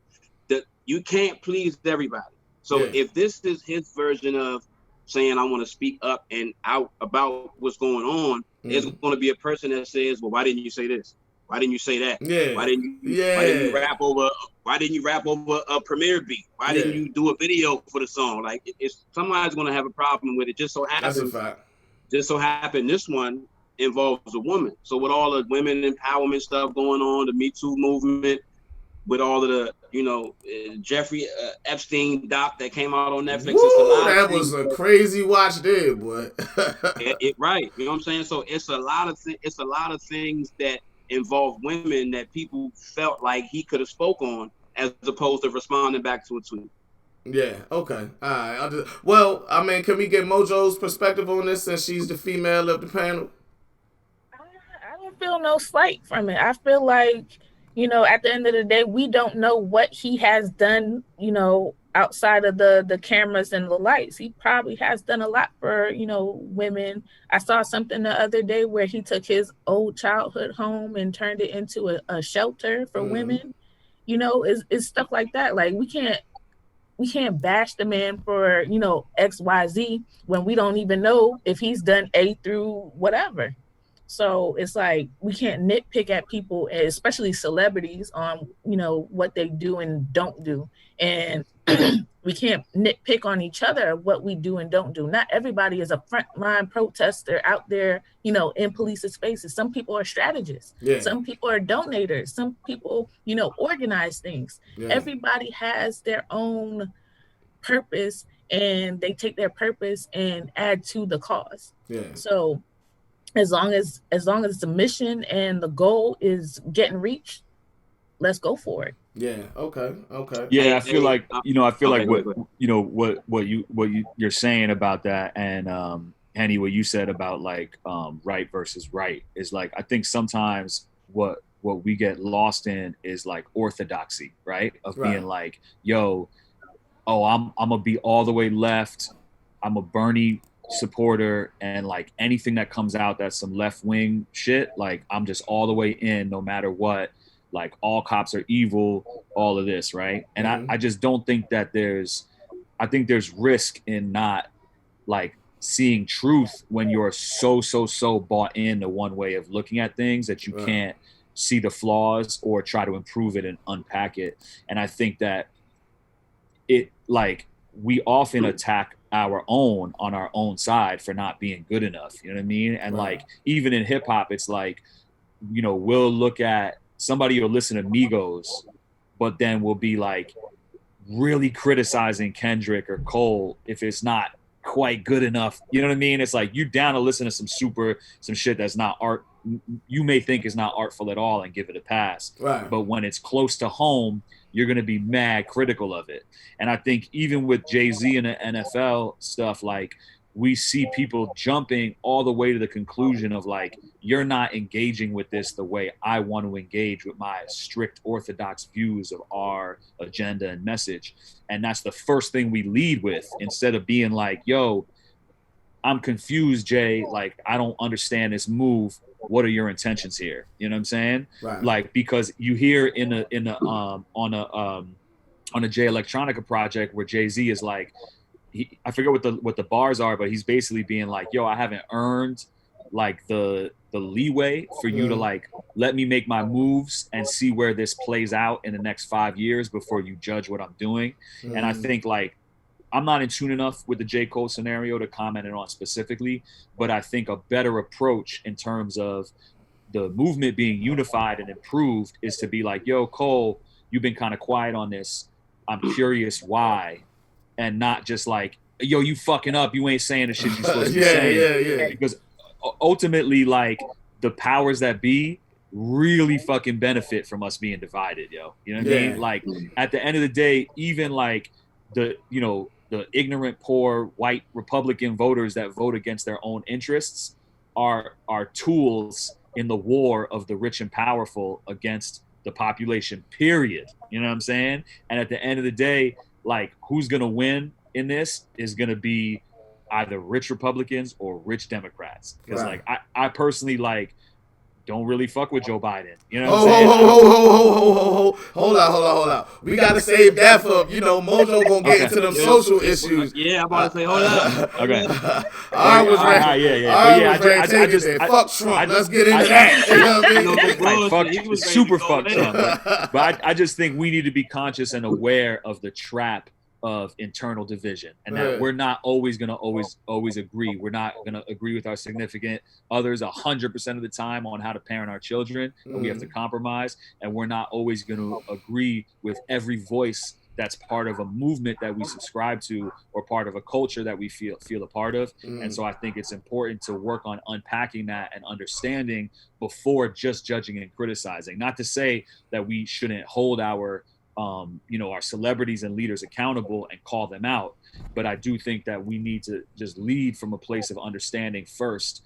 That you can't please everybody. So if this is his version of saying, I want to speak up and out about what's going on, there's going to be a person that says, well, why didn't you say this? Why didn't you say that? Yeah. Why didn't you rap over a premiere beat? Why didn't you do a video for the song? Like, it's somebody's going to have a problem with it. Just so happens. That's a fact. Just so happened this one involves a woman. So with all the women empowerment stuff going on, the Me Too movement, with all of the, Jeffrey Epstein doc that came out on Netflix. Woo, that was a crazy watch there, boy. Right. You know what I'm saying? So it's a lot of things that involve women that people felt like he could have spoke on, as opposed to responding back to a tweet. Yeah, okay. All right. Well, I mean, can we get Mojo's perspective on this since she's the female of the panel? I don't feel no slight from it. I feel like, at the end of the day, we don't know what he has done, outside of the cameras and the lights. He probably has done a lot for, women. I saw something the other day where he took his old childhood home and turned it into a shelter for women. It's stuff like that. Like, we can't bash the man for, XYZ when we don't even know if he's done A through whatever. So it's like, we can't nitpick at people, especially celebrities, on, what they do and don't do. And we can't nitpick on each other of what we do and don't do. Not everybody is a frontline protester out there, in police spaces. Some people are strategists. Yeah. Some people are donators. Some people, organize things. Yeah. Everybody has their own purpose, and they take their purpose and add to the cause. Yeah. So as long as the mission and the goal is getting reached, let's go for it. Yeah. Okay. Yeah, I feel like what you're saying about that, and Henny, what you said about like right versus right is like, I think sometimes what we get lost in is like orthodoxy, right? Of being like, I'm gonna be all the way left. I'm a Bernie supporter, and like anything that comes out that's some left wing shit, like I'm just all the way in, no matter what. Like all cops are evil, all of this, right? And I just don't think that I think there's risk in not like seeing truth when you're so bought into one way of looking at things that you can't see the flaws or try to improve it and unpack it. And I think that it, like, we often attack our own on our own side for not being good enough. You know what I mean? And like, even in hip hop, it's like, you know, we'll look at somebody will listen to Migos, but then we'll be like really criticizing Kendrick or Cole if it's not quite good enough. You know what I mean? It's like, you down to listen to some shit that's not art, you may think is not artful at all, and give it a pass. Right. But when it's close to home, you're going to be mad critical of it. And I think even with Jay-Z and the NFL stuff, like, we see people jumping all the way to the conclusion of like, you're not engaging with this the way I want to engage with my strict orthodox views of our agenda and message. And that's the first thing we lead with, instead of being like, yo, I'm confused, Jay. Like, I don't understand this move. What are your intentions here? You know what I'm saying? Right. Like, because you hear on a Jay Electronica project where Jay-Z is like, I forget what the bars are, but he's basically being like, yo, I haven't earned like the leeway for you to like let me make my moves and see where this plays out in the next 5 years before you judge what I'm doing. And I think, like, I'm not in tune enough with the J. Cole scenario to comment it on specifically, but I think a better approach in terms of the movement being unified and improved is to be like, yo, Cole, you've been kind of quiet on this. I'm curious why. And not just like, yo, you fucking up. You ain't saying the shit you're supposed to be saying. Yeah. Because ultimately, like, the powers that be really fucking benefit from us being divided, yo. You know what I mean? Like, at the end of the day, even like the ignorant, poor, white Republican voters that vote against their own interests are tools in the war of the rich and powerful against the population, period. You know what I'm saying? And at the end of the day, like, who's going to win in this is going to be either rich Republicans or rich Democrats. Because like, I personally, like, don't really fuck with Joe Biden. You know what I'm saying? Hold on. We got to save that for, you know, Mojo going to get into them social issues. Yeah, I'm about to say, hold up. Okay. I was ready. I just fuck Trump. Let's get into that. You know what I mean? Super fuck Trump. But I just think we need to be conscious and aware of the trap of internal division, and that we're not always going to always agree. We're not going to agree with our significant others 100% of the time on how to parent our children, and we have to compromise. And we're not always going to agree with every voice that's part of a movement that we subscribe to, or part of a culture that we feel a part of. And so I think it's important to work on unpacking that and understanding before just judging and criticizing. Not to say that we shouldn't hold our our celebrities and leaders accountable and call them out. But I do think that we need to just lead from a place of understanding first,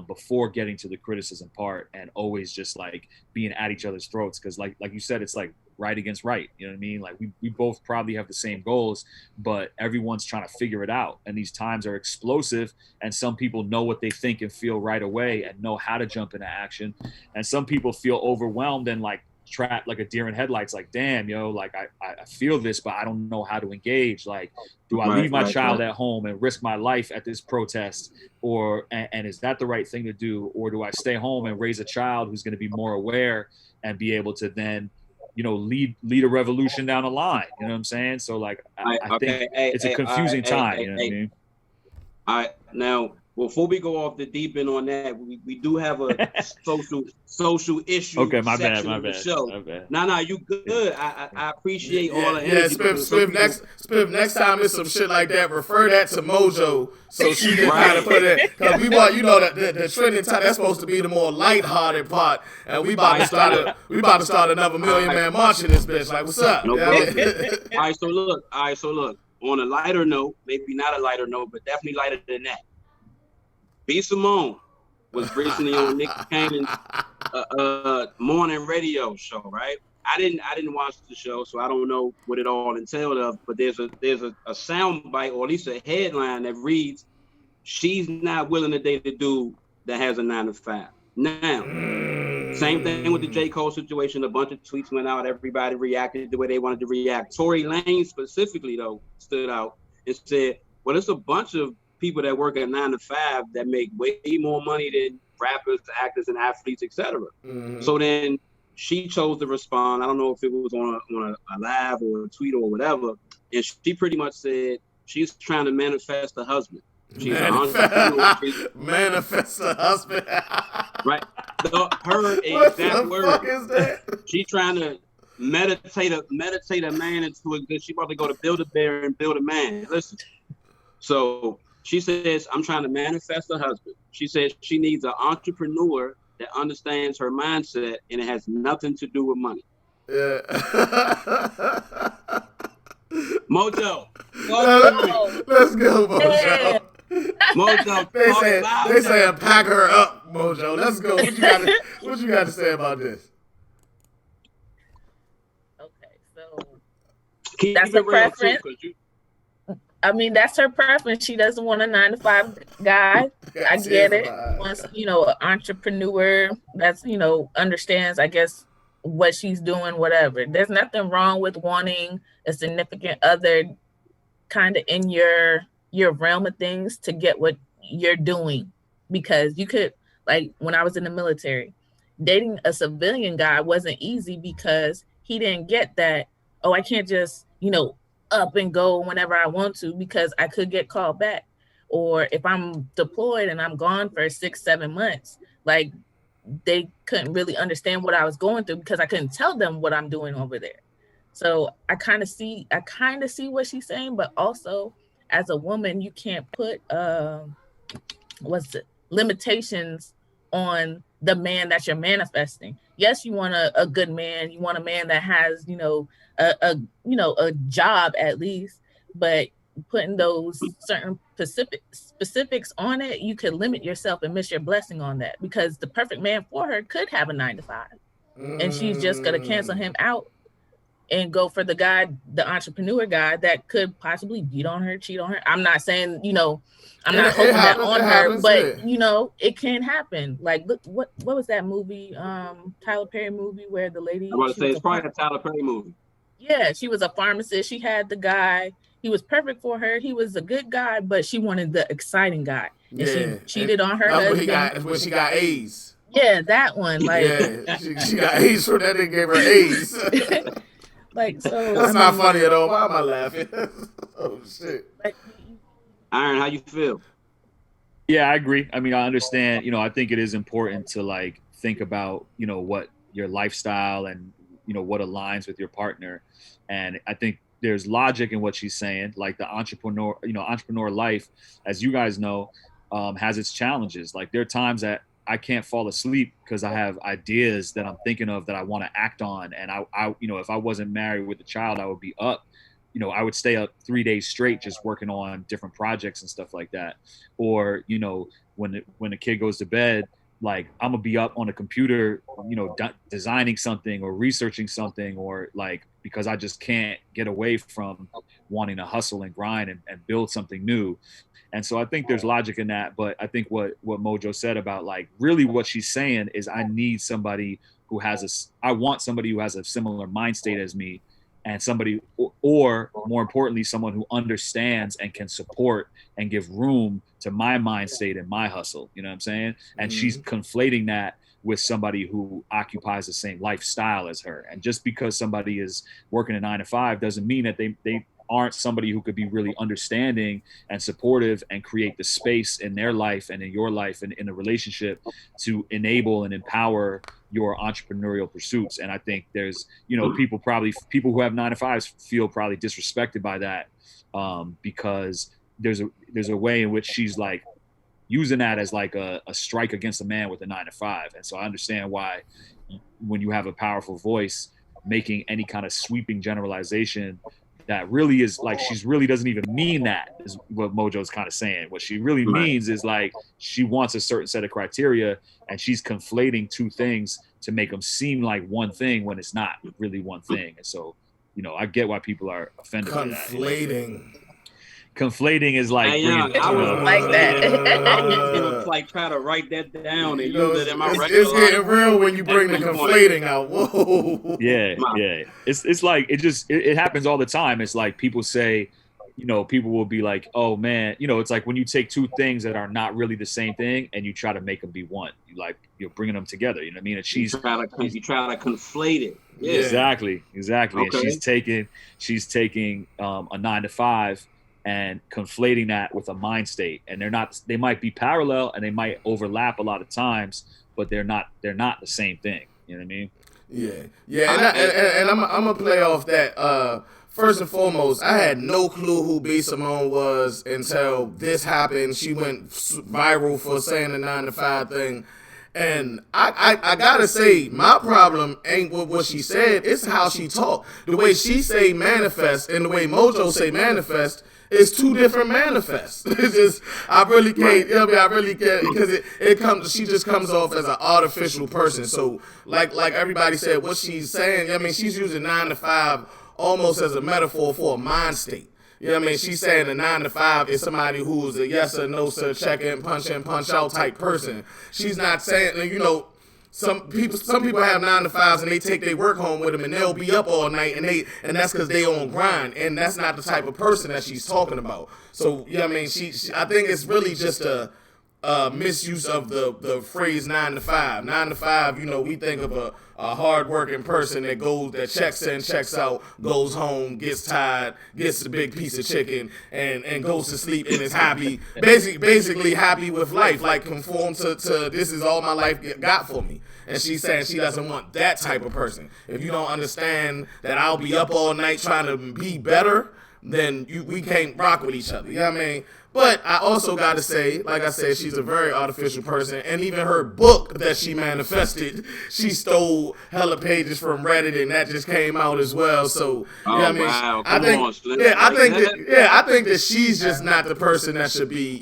before getting to the criticism part, and always just like being at each other's throats. Because like you said, it's like right against right. You know what I mean? Like we both probably have the same goals, but everyone's trying to figure it out. And these times are explosive, and some people know what they think and feel right away and know how to jump into action. And some people feel overwhelmed and like trapped like a deer in headlights, like, damn, yo, like I feel this, but I don't know how to engage. Like, do I leave my child at home and risk my life at this protest, or and is that the right thing to do, or do I stay home and raise a child who's going to be more aware and be able to then, you know, lead a revolution down the line? You know what I'm saying? So like, I think it's a confusing time. You know what I mean? All right, now, before we go off the deep end on that, we do have a social issue. Okay, my bad. No, you good. I appreciate all the energy. Spiff, next time it's some shit like that, refer that to Mojo so she can kind of put it. Because we want, you know, the trending time, that's supposed to be the more lighthearted part, and we about to start another Million Man March in this bitch. Like, what's up? No problem. All right, so look. On a lighter note, maybe not a lighter note, but definitely lighter than that. B. Simone was recently on Nick Cannon's morning radio show, right? I didn't watch the show, so I don't know what it all entailed of. But there's a sound bite, or at least a headline that reads, she's not willing to date a dude that has a 9 to 5. Now, same thing with the J. Cole situation. A bunch of tweets went out. Everybody reacted the way they wanted to react. Tory Lanez specifically, though, stood out and said, well, it's a bunch of people that work at 9 to 5 that make way more money than rappers, actors, and athletes, etc. So then she chose to respond. I don't know if it was on a live or a tweet or whatever. And she pretty much said she's trying to manifest a husband. She's an entrepreneur. Manifest a husband. Right. Her exact word. She's trying to meditate a man into a. She about to go to Build a Bear and build a man. Listen. So she says, I'm trying to manifest a husband. She says she needs an entrepreneur that understands her mindset, and it has nothing to do with money. Yeah. Mojo. Let's go, Mojo. Mojo. They say pack her up, Mojo. Let's go. What you got to say about this? Okay, so that's her preference. I mean, that's her preference. She doesn't want a 9 to 5 guy. I get it. Wants, an entrepreneur that's, understands, I guess, what she's doing, whatever. There's nothing wrong with wanting a significant other kind of in your realm of things to get what you're doing. Because you could, like when I was in the military, dating a civilian guy wasn't easy because he didn't get that, oh, I can't just, up and go whenever I want to because I could get called back. Or if I'm deployed and I'm gone for 6-7 months, like they couldn't really understand what I was going through because I couldn't tell them what I'm doing over there. So I kind of see what she's saying, but also as a woman, you can't put limitations on the man that you're manifesting. Yes, you want a good man. You want a man that has, a job at least, but putting those certain specifics on it, you could limit yourself and miss your blessing on that because the perfect man for her could have a 9 to 5 and she's just going to cancel him out and go for the guy, the entrepreneur guy that could possibly beat on her, cheat on her. I'm not saying, I'm not hoping that on her, but it can happen. Like, look, what was that movie? Tyler Perry movie where the lady. I want to say it's probably a Tyler Perry movie. Yeah, she was a pharmacist. She had the guy. He was perfect for her. He was a good guy, but she wanted the exciting guy. And she cheated on her husband. When she got A's. Yeah, that one. Like, yeah, she got A's for that. They gave her A's. Like, so that's not funny at all. Why am I laughing? Oh shit. Iron, how you feel? Yeah, I agree. I mean, I understand. I think it is important to think about what your lifestyle and what aligns with your partner. And I think there's logic in what she's saying. Like the entrepreneur life, as you guys know, has its challenges. Like there are times that I can't fall asleep because I have ideas that I'm thinking of that I want to act on. And I if I wasn't married with a child, I would be up. I would stay up 3 days straight just working on different projects and stuff like that. Or, when the kid goes to bed, like I'm gonna be up on a computer, designing something or researching something, or like because I just can't get away from wanting to hustle and grind and build something new. And so I think there's logic in that. But I think what Mojo said about really what she's saying is I need somebody who I want somebody who has a similar mind state as me, and somebody, or more importantly, someone who understands and can support and give room to my mind state and my hustle. You know what I'm saying? And she's conflating that with somebody who occupies the same lifestyle as her. And just because somebody is working a 9 to 5 doesn't mean that they aren't somebody who could be really understanding and supportive and create the space in their life and in your life and in a relationship to enable and empower your entrepreneurial pursuits. And I think there's, people who have 9 to 5s feel probably disrespected by that because there's a way in which she's using that as a strike against a man with a 9 to 5. And so I understand why when you have a powerful voice, making any kind of sweeping generalization that really is she really doesn't even mean that, is what Mojo's kind of saying. What she really means is she wants a certain set of criteria, and she's conflating two things to make them seem like one thing when it's not really one thing. And so, I get why people are offended by that. Conflating. conflating is like Hey, bringing, I was like that. I was like try to write that down and use it in my regular it's getting real when you bring the conflating out. Whoa. Yeah. It's like it happens all the time. It's like people say, people will be like, oh man, it's like when you take two things that are not really the same thing and you try to make them be one. You're bringing them together. You know what I mean? And you try to conflate it. Yeah. Exactly. Okay. And she's taking a 9 to 5 and conflating that with a mind state. And they might be parallel and they might overlap a lot of times, but they're not the same thing. You know what I mean? Yeah. And I'm gonna play off that. First and foremost, I had no clue who B. Simone was until this happened. She went viral for saying the 9 to 5 thing. And I gotta say, my problem ain't with what she said, it's how she talked. The way she say manifest and the way Mojo say manifest is two different manifests. It's just, I really can't, I really can't, because she just comes off as an artificial person. So like everybody said, what she's saying, she's using 9 to 5 almost as a metaphor for a mind state. You know what I mean? She's saying a 9 to 5 is somebody who's a yes or no sir, check in, punch out type person. She's not saying, some people have 9 to 5s and they take their work home with them and they'll be up all night and that's because they on grind, and that's not the type of person that she's talking about. So I think it's really just a misuse of the phrase 9 to 5. 9 to 5, we think of a hard-working person that checks in, checks out, goes home, gets tired, gets a big piece of chicken, and goes to sleep and is happy, basically happy with life, like conform to this is all my life got for me. And she's saying she doesn't want that type of person. If you don't understand that I'll be up all night trying to be better, then we can't rock with each other. You know what I mean? But I also got to say, like I said, she's a very artificial person. And even her book that she manifested, she stole hella pages from Reddit, and that just came out as well. So, wow. I think that she's just not the person that should be,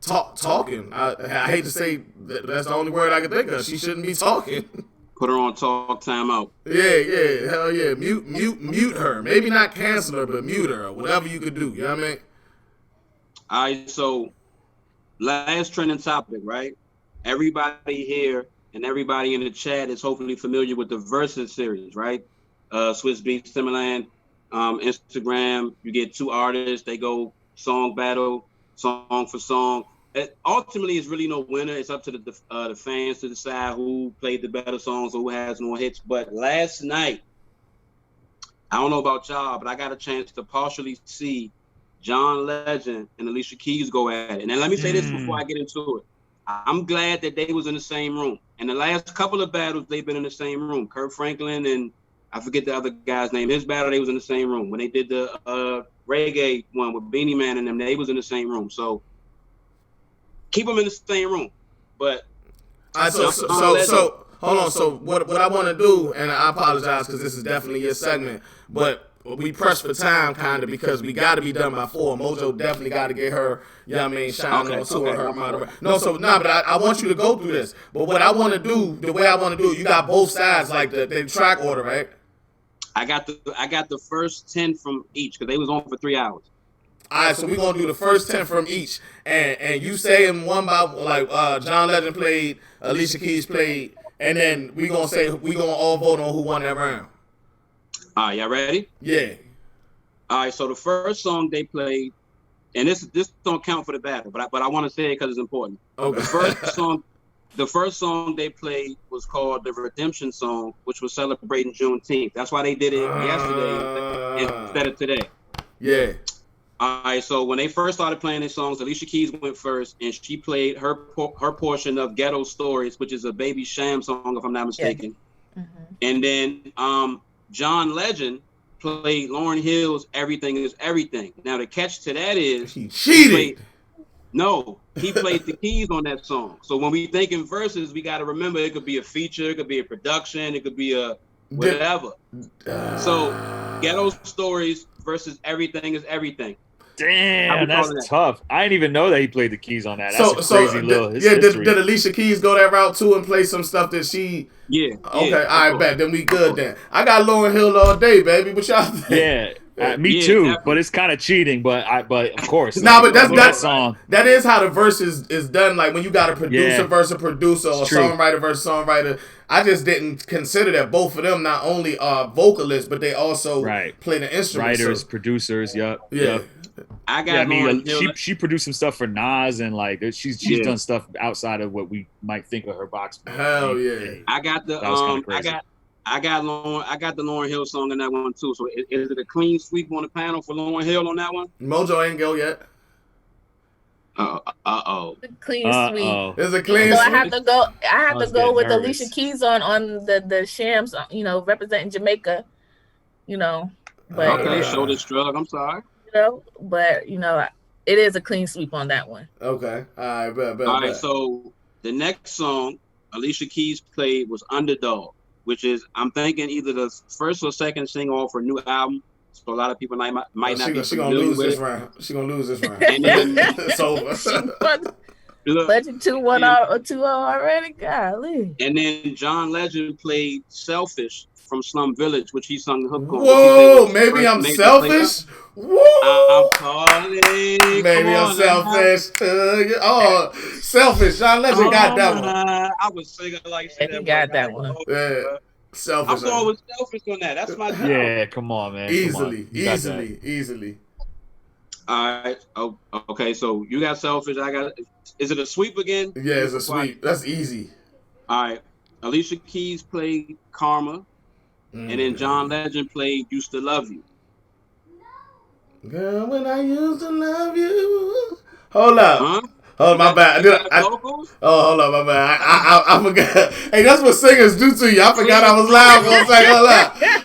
talking. I hate to say that's the only word I can think of. She shouldn't be talking. Put her on talk time out. Yeah, hell yeah. Mute her. Maybe not cancel her, but mute her or whatever you could do. You know what I mean? All right, so last trending topic, right? Everybody here and everybody in the chat is hopefully familiar with the Versus series, right? Swiss Beats, Timberland, Instagram. You get two artists, they go song battle, song for song. Ultimately, it's really no winner. It's up to the fans to decide who played the better songs or who has more hits. But last night, I don't know about y'all, but I got a chance to partially see John Legend and Alicia Keys go at it. And then let me say this before I get into it. I'm glad that they was in the same room. And the last couple of battles, they've been in the same room. Kirk Franklin and I forget the other guy's name. His battle, they was in the same room. When they did the reggae one with Beanie Man and them, they was in the same room. So keep them in the same room. But so hold on. So what I want to do, and I apologize because this is definitely your segment, but we press for time kind of because we got to be done by 4. Mojo definitely got to get her, shine on to her moderator. But I want you to go through this. But what I want to do, the way I want to do it, you got both sides, like the track order, right? I got the first 10 from each because they was on for 3 hours. All right, so we're going to do the first 10 from each. And you say them one by, like John Legend played, Alicia Keys played, and then we're going to all vote on who won that round. All right, y'all ready? Yeah. All right, so the first song they played, and this don't count for the battle, but I want to say it because it's important. Okay. The first song they played was called the Redemption Song, which was celebrating Juneteenth. That's why they did it yesterday instead of today. Yeah. All right, so when they first started playing their songs, Alicia Keys went first, and she played her portion of Ghetto Stories, which is a Baby Sham song, if I'm not mistaken. Yeah. Mm-hmm. And then John Legend played Lauryn Hill's Everything Is Everything. Now, the catch to that is he cheated. He played the keys on that song. So when we think in verses, we got to remember it could be a feature, it could be a production, it could be a whatever. So Ghetto Stories versus Everything Is Everything. Damn, that's tough. I didn't even know that he played the keys on that. That's a crazy little history. Did Alicia Keys go that route too and play some stuff that she... Yeah. Okay, all right, bet. Then we good then. I got Lauryn Hill all day, baby. What y'all think? Yeah. Me too, definitely. But it's kind of cheating. But of course, but that's that song. That is how the verse is done. Like when you got a producer versus a producer, or songwriter versus songwriter. I just didn't consider that both of them not only are vocalists, but they also play the instruments. Writers, producers, yep. I got. She produced some stuff for Nas, and like she's done stuff outside of what we might think of her box. Hell yeah! I got the I got the Lauryn Hill song in that one too. So is it a clean sweep on the panel for Lauryn Hill on that one? Mojo ain't go yet. Clean sweep. There's a clean. So I have to go with Alicia Keys on the Shams. Representing Jamaica. But okay, show the struggle. I'm sorry. But it is a clean sweep on that one. Okay. All right. All right. So the next song Alicia Keys played was Underdog, which is I'm thinking either the first or second single off her new album. So a lot of people might not be familiar with it. She gonna lose this round. And then, it's over. Budget 2-1 or 2-0 already. Golly. And then John Legend played "Selfish" from Slum Village, which he sung the hook on. Whoa, maybe I'm selfish. Whoa, I'm calling. Maybe I'm selfish. Oh, selfish. John Legend got that one. I was singing like he got that one. Yeah. Selfish. I'm going with Selfish on that. That's my job. Yeah, come on, man. Easily. All right. Oh, okay. So you got Selfish. I got. Is it a sweep again? Yeah, it's a sweep. That's easy. All right. Alicia Keys played Karma, and then John Legend played Used to Love You. Girl, when I used to love you. Hold up. Huh? Oh, my bad. Hold up, my bad. I forgot. Hey, that's what singers do to you. I forgot I was live for a second.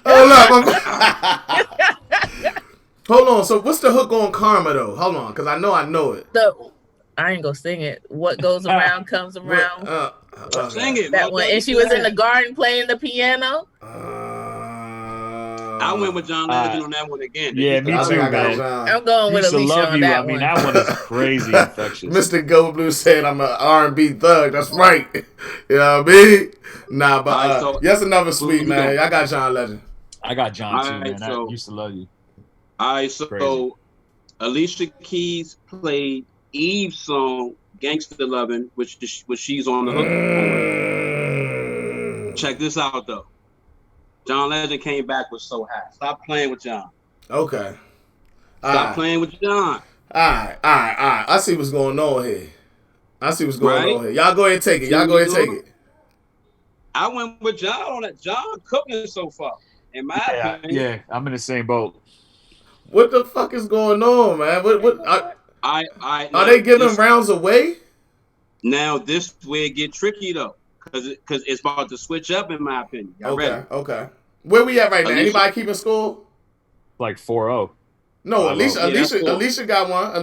Hold up. Hold on. So what's the hook on Karma, though? Hold on, because I know it. I ain't gonna sing it. What goes around comes around. Sing it. That one. And she was in the garden playing the piano. I went with John Legend on that one again. Yeah, me too, man. I'm going with Alicia on that one. I mean, that one is crazy infectious. Mr. Go Blue said I'm an R&B thug. That's right. You know what I mean? Nah, but that's another sweet, man. I got John Legend. I got John too, man. I used to love you. All right, so Alicia Keys played Eve's song "Gangsta Lovin'," which she's on the hook. Check this out though. John Legend came back with So High. Stop playing with John. Okay. Stop playing with John. All right. I see what's going on here. Y'all go ahead and take it. I went with John on that. John cooking so far, in my opinion. Yeah, I'm in the same boat. What the fuck is going on, man? Are they giving rounds away? Now this where it get tricky though. Because it's about to switch up, in my opinion. Okay. Where we at right now? Anybody keeping score? Like 4-0. No, Alicia got one.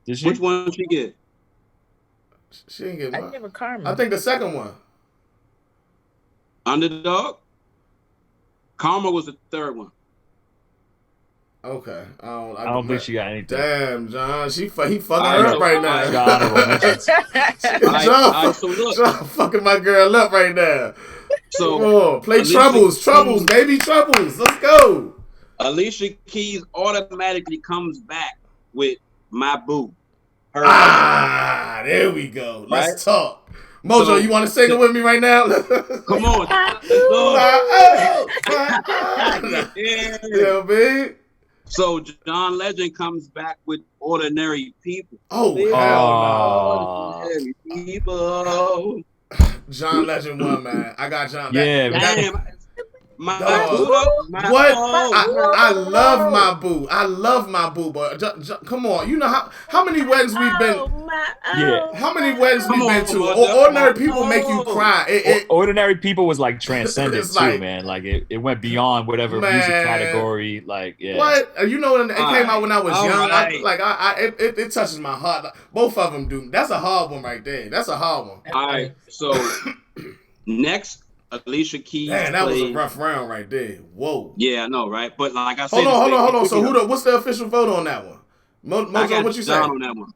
Did she? Which one did she get? She didn't get one. I give her Karma. I think the second one. Underdog? Karma was the third one. Okay. I don't think she got anything. Damn, John. He fucking her up right now. John fucking my girl up right now. So come on, play troubles, baby, troubles. Let's go. Alicia Keys automatically comes back with My Boo. There we go. Let's talk. Mojo, you want to sing it with me right now? Come on. Yeah, babe. So John Legend comes back with Ordinary People. Oh, hell no. Ordinary People. John Legend won, man. I got John. Yeah, man. What? I love my boo. I love my boo, but come on. You know how many weddings we've been? How many weddings we've been to? Ordinary People make you cry. Ordinary People was like transcendent too, man. Like it went beyond whatever music category. Like what? You know, it came out when I was young. It touches my heart. Both of them do. That's a hard one right there. That's a hard one. All right. So next. Alicia Keys. Man, that was a rough round right there. Whoa. Yeah, I know, right? But like I said, hold on. So what's the official vote on that one? Mojo, what you say? On that one.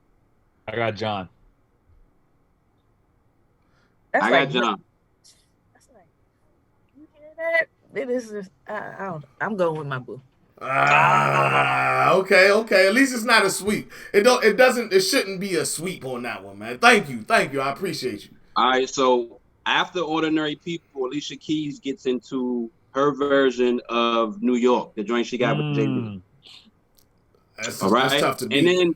I got John. I got John. That's like, you hear that? It is. I'm going with my boo. Okay. At least it's not a sweep. It shouldn't be a sweep on that one, man. Thank you. I appreciate you. All right, so after Ordinary People, Alicia Keys gets into her version of New York, the joint she got with Jay-Z. That's Right, tough to beat. And then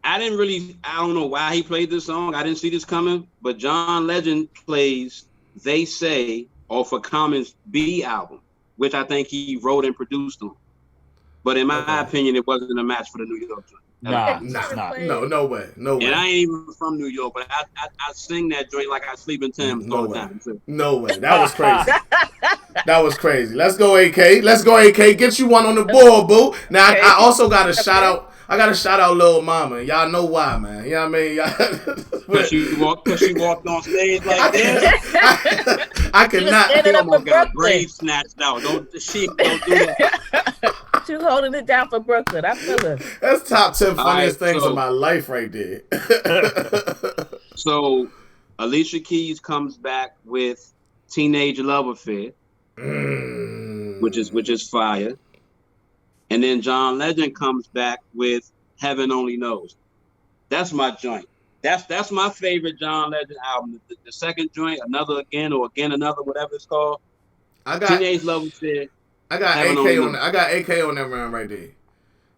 I don't know why he played this song. I didn't see this coming, but John Legend plays They Say off of Common's B album, which I think he wrote and produced on. But in my opinion, it wasn't a match for the New York joint. Nah, it's not. No way. And I ain't even from New York, but I sing that joint like I sleep in Thames all the time. No way. That was crazy. That was crazy. Let's go, AK. Get you one on the board, boo. Now, I also got a shout out. I got to shout out Lil Mama. Y'all know why, man. You know what I mean? Because she walked on stage like that. I cannot. She almost got a braid snatched out. Don't do that. She was holding it down for Brooklyn. I feel her. That's top 10 funniest things of my life right there. So, Alicia Keys comes back with Teenage Love Affair, which is fire. And then John Legend comes back with Heaven Only Knows. That's my joint. That's my favorite John Legend album. The second joint, Another Again or Again Another, whatever it's called. Teenage Love Affair. I got AK on that. I got AK on that round right there.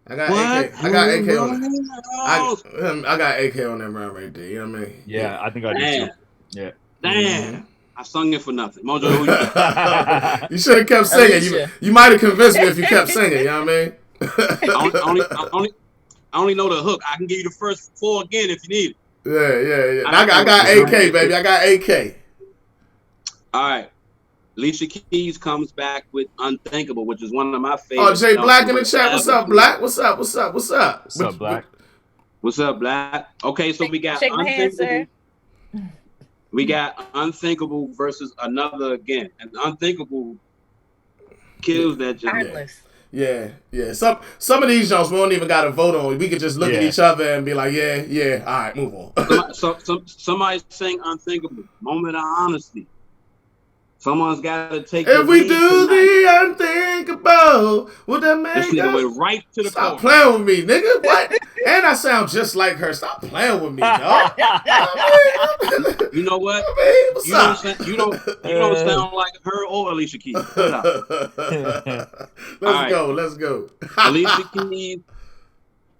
I got AK on that. I got AK on that round right there. You know what I mean? Yeah, I think I did too. Yeah. Damn. I sung it for nothing. Mojo, who you? You should have kept singing. You might have convinced me if you kept singing. You know what I mean? I only know the hook. I can give you the first 4 again if you need it. Yeah. I got AK, baby. I got AK. All right. Alicia Keys comes back with Unthinkable, which is one of my favorites. Oh, Jay Black in the chat. What's up, Black? What's up, Black? What's up, Black? Okay, so we got Unthinkable. We got Unthinkable versus Another Again. And Unthinkable kills that joint. Yeah. Some of these jokes we don't even got to vote on. We could just look at each other and be like, yeah. All right, move on. Somebody sang Unthinkable. Moment of honesty. Someone's got to take. If we do the unthinkable, would that make this nigga went right to the Stop playing with me, nigga. What? And I sound just like her. Stop playing with me, dog. You know what? You don't sound like her or Alicia Keys. Let's go. Alicia Keys.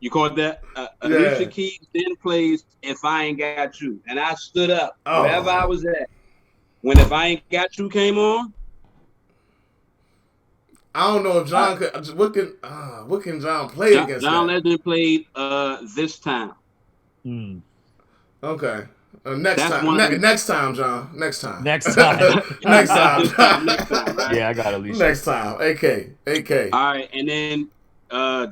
You called that? Alicia Keys then plays If I Ain't Got You, and I stood up wherever I was at. When If I Ain't Got You came on, I don't know if John could. What can John play against? John Legend played This Time. Okay. Next time, John. Next time. Right? Yeah, I got Alicia. Next time. AK. All right, and then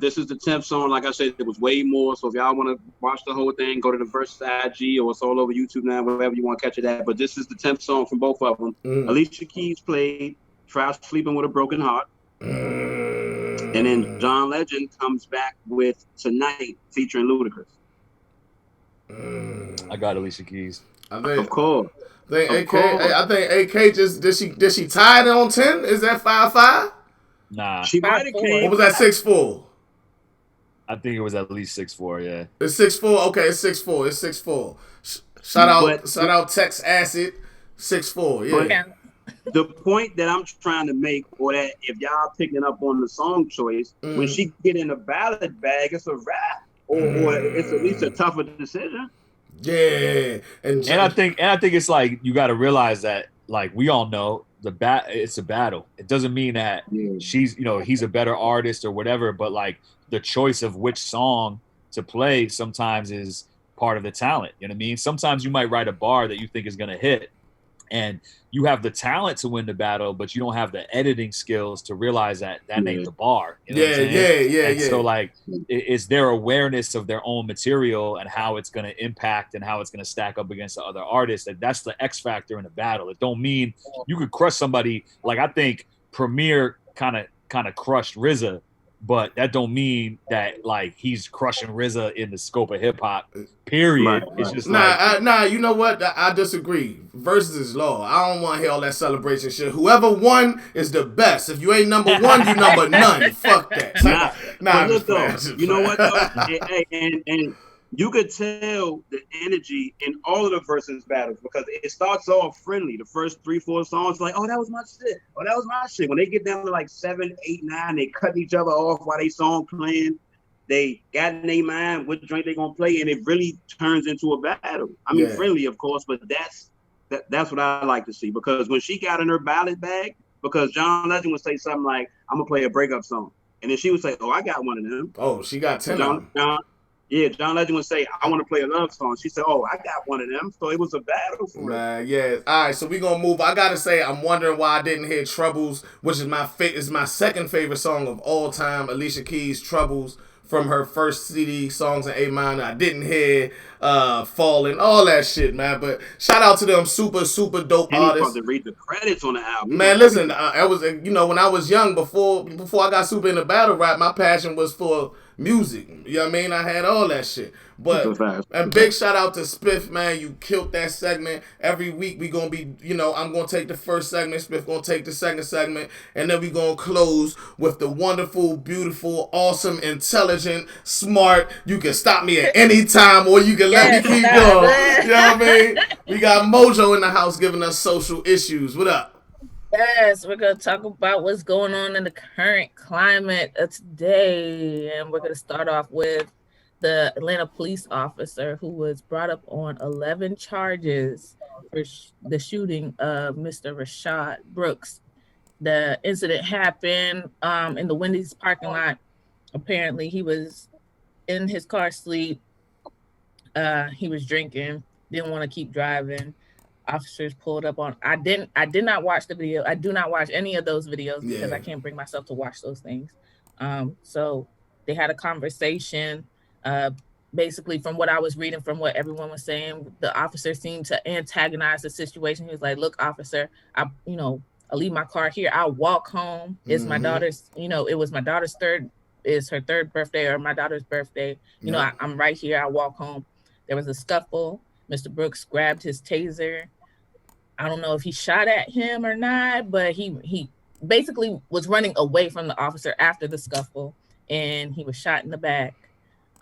this is the 10th song. Like I said, there was way more. So if y'all want to watch the whole thing, go to the Versus IG, or it's all over YouTube now, wherever you want to catch it at. But this is the 10th song from both of them. Alicia Keys played Try Sleeping with a Broken Heart. And then John Legend comes back with Tonight featuring Ludacris. I got Alicia Keys. Of course. I think AK just did she tie it on 10? Is that 5-5? Nah. She might have came. What was that 6-4? I think it was at least 6-4, yeah. It's 6-4. Okay, it's 6-4. Shout out Tex Acid. 6-4, yeah. The point that I'm trying to make, or that if y'all picking up on the song choice, when she get in a ballad bag, it's a rap, or it's at least a tougher decision. Yeah, and I think it's like you got to realize that, like, we all know it's a battle. It doesn't mean that he's a better artist or whatever, but like the choice of which song to play sometimes is part of the talent. You know what I mean? Sometimes you might write a bar that you think is gonna hit, and you have the talent to win the battle, but you don't have the editing skills to realize that ain't the bar. You know what I'm saying? So like, it's their awareness of their own material and how it's going to impact and how it's going to stack up against the other artists. That's the X factor in the battle. It don't mean you could crush somebody. Like, I think Premier kind of crushed RZA but that don't mean that like he's crushing RZA in the scope of hip hop. Period. Right, It's right. just like Nah, you know what? I disagree. Versus is law. I don't want to hear all that celebration shit. Whoever won is the best. If you ain't number one, you number none. Fuck that. Nah, Nah, but look though, I'm just you know playing. what though, and you could tell the energy in all of the versus battles because it starts off friendly. The first 3-4 songs, like, oh, that was my shit. Oh, that was my shit. When they get down to like 7, 8, 9, they cutting each other off while they song playing. They got in their mind what drink they gonna play, and it really turns into a battle. I mean, friendly, of course, but that's what I like to see because when she got in her ballad bag, because John Legend would say something like, "I'm gonna play a breakup song," and then she would say, "Oh, I got one of them." Oh, she got 10 of them. John Legend would say, "I want to play a love song." She said, "Oh, I got one of them." So it was a battle for it. Man, yeah. All right, so we gonna move. I gotta say, I'm wondering why I didn't hear "Troubles," which is my second favorite song of all time. Alicia Keys' "Troubles" from her first CD, Songs in A Minor. I didn't hear "Falling," all that shit, man. But shout out to them, super dope And he's artists. supposed to read the credits on the album. Man, listen, I was, when I was young, before I got super into battle rap, my passion was for music. You know what I mean? I had all that shit. But, and big shout out to Spiff, man. You killed that segment. Every week we gonna be, I'm gonna take the first segment, Spiff gonna take the second segment, and then we gonna close with the wonderful, beautiful, awesome, intelligent, smart. You can stop me at any time or you can let me keep going. You know what I mean? We got Mojo in the house giving us social issues. What up? Yes, we're going to talk about what's going on in the current climate of today. And we're going to start off with the Atlanta police officer who was brought up on 11 charges for the shooting of Mr. Rashad Brooks. The incident happened in the Wendy's parking lot. Apparently, he was in his car asleep. He was drinking, didn't want to keep driving. Officers pulled up on. I did not watch the video. I do not watch any of those videos because I can't bring myself to watch those things. So they had a conversation. Basically, from what I was reading, from what everyone was saying, the officer seemed to antagonize the situation. He was like, "Look, officer, I leave my car here. I'll walk home. It's my daughter's. It was my daughter's her third birthday or my daughter's birthday. I'm right here. I'll walk home." There was a scuffle. Mr. Brooks grabbed his taser. I don't know if he shot at him or not, but he basically was running away from the officer after the scuffle, and he was shot in the back.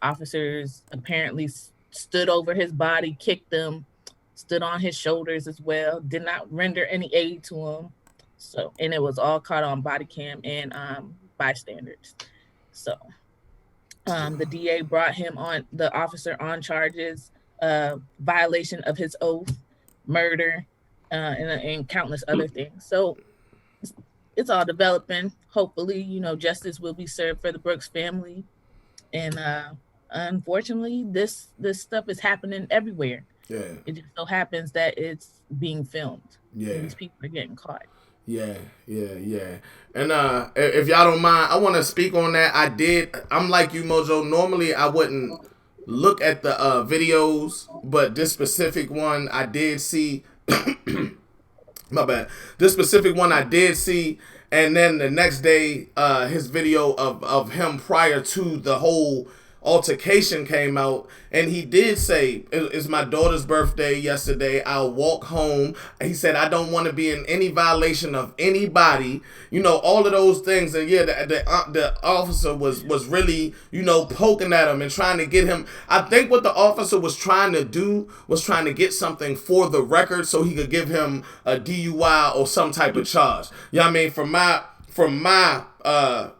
Officers apparently stood over his body, kicked him, stood on his shoulders as well, did not render any aid to him. So, and it was all caught on body cam and bystanders. So, the DA brought the officer on charges, violation of his oath, murder, and countless other things. So it's all developing. Hopefully, justice will be served for the Brooks family. And unfortunately, this stuff is happening everywhere. Yeah. It just so happens that it's being filmed. Yeah. And these people are getting caught. Yeah. And if y'all don't mind, I want to speak on that. I'm like you, Mojo. Normally, I wouldn't look at the videos, but this specific one I did see. My bad. This specific one I did see, and then the next day, his video of him prior to the whole altercation came out, and he did say, "It's my daughter's birthday yesterday. I'll walk home." He said, "I don't want to be in any violation of anybody." All of those things. And yeah, the officer was really, poking at him and trying to get him. I think what the officer was trying to do was trying to get something for the record so he could give him a DUI or some type of charge. You know what I mean? From my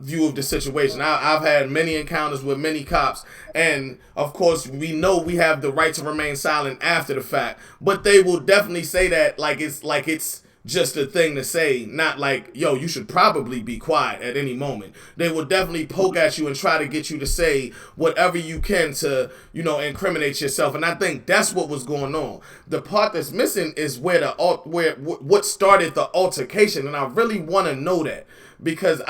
view of the situation, I've had many encounters with many cops, and of course we know we have the right to remain silent after the fact, but they will definitely say that like it's just a thing to say, not like, yo, you should probably be quiet at any moment. They will definitely poke at you and try to get you to say whatever you can to, incriminate yourself. And I think that's what was going on. The part that's missing is what started the altercation, and I really want to know that. Because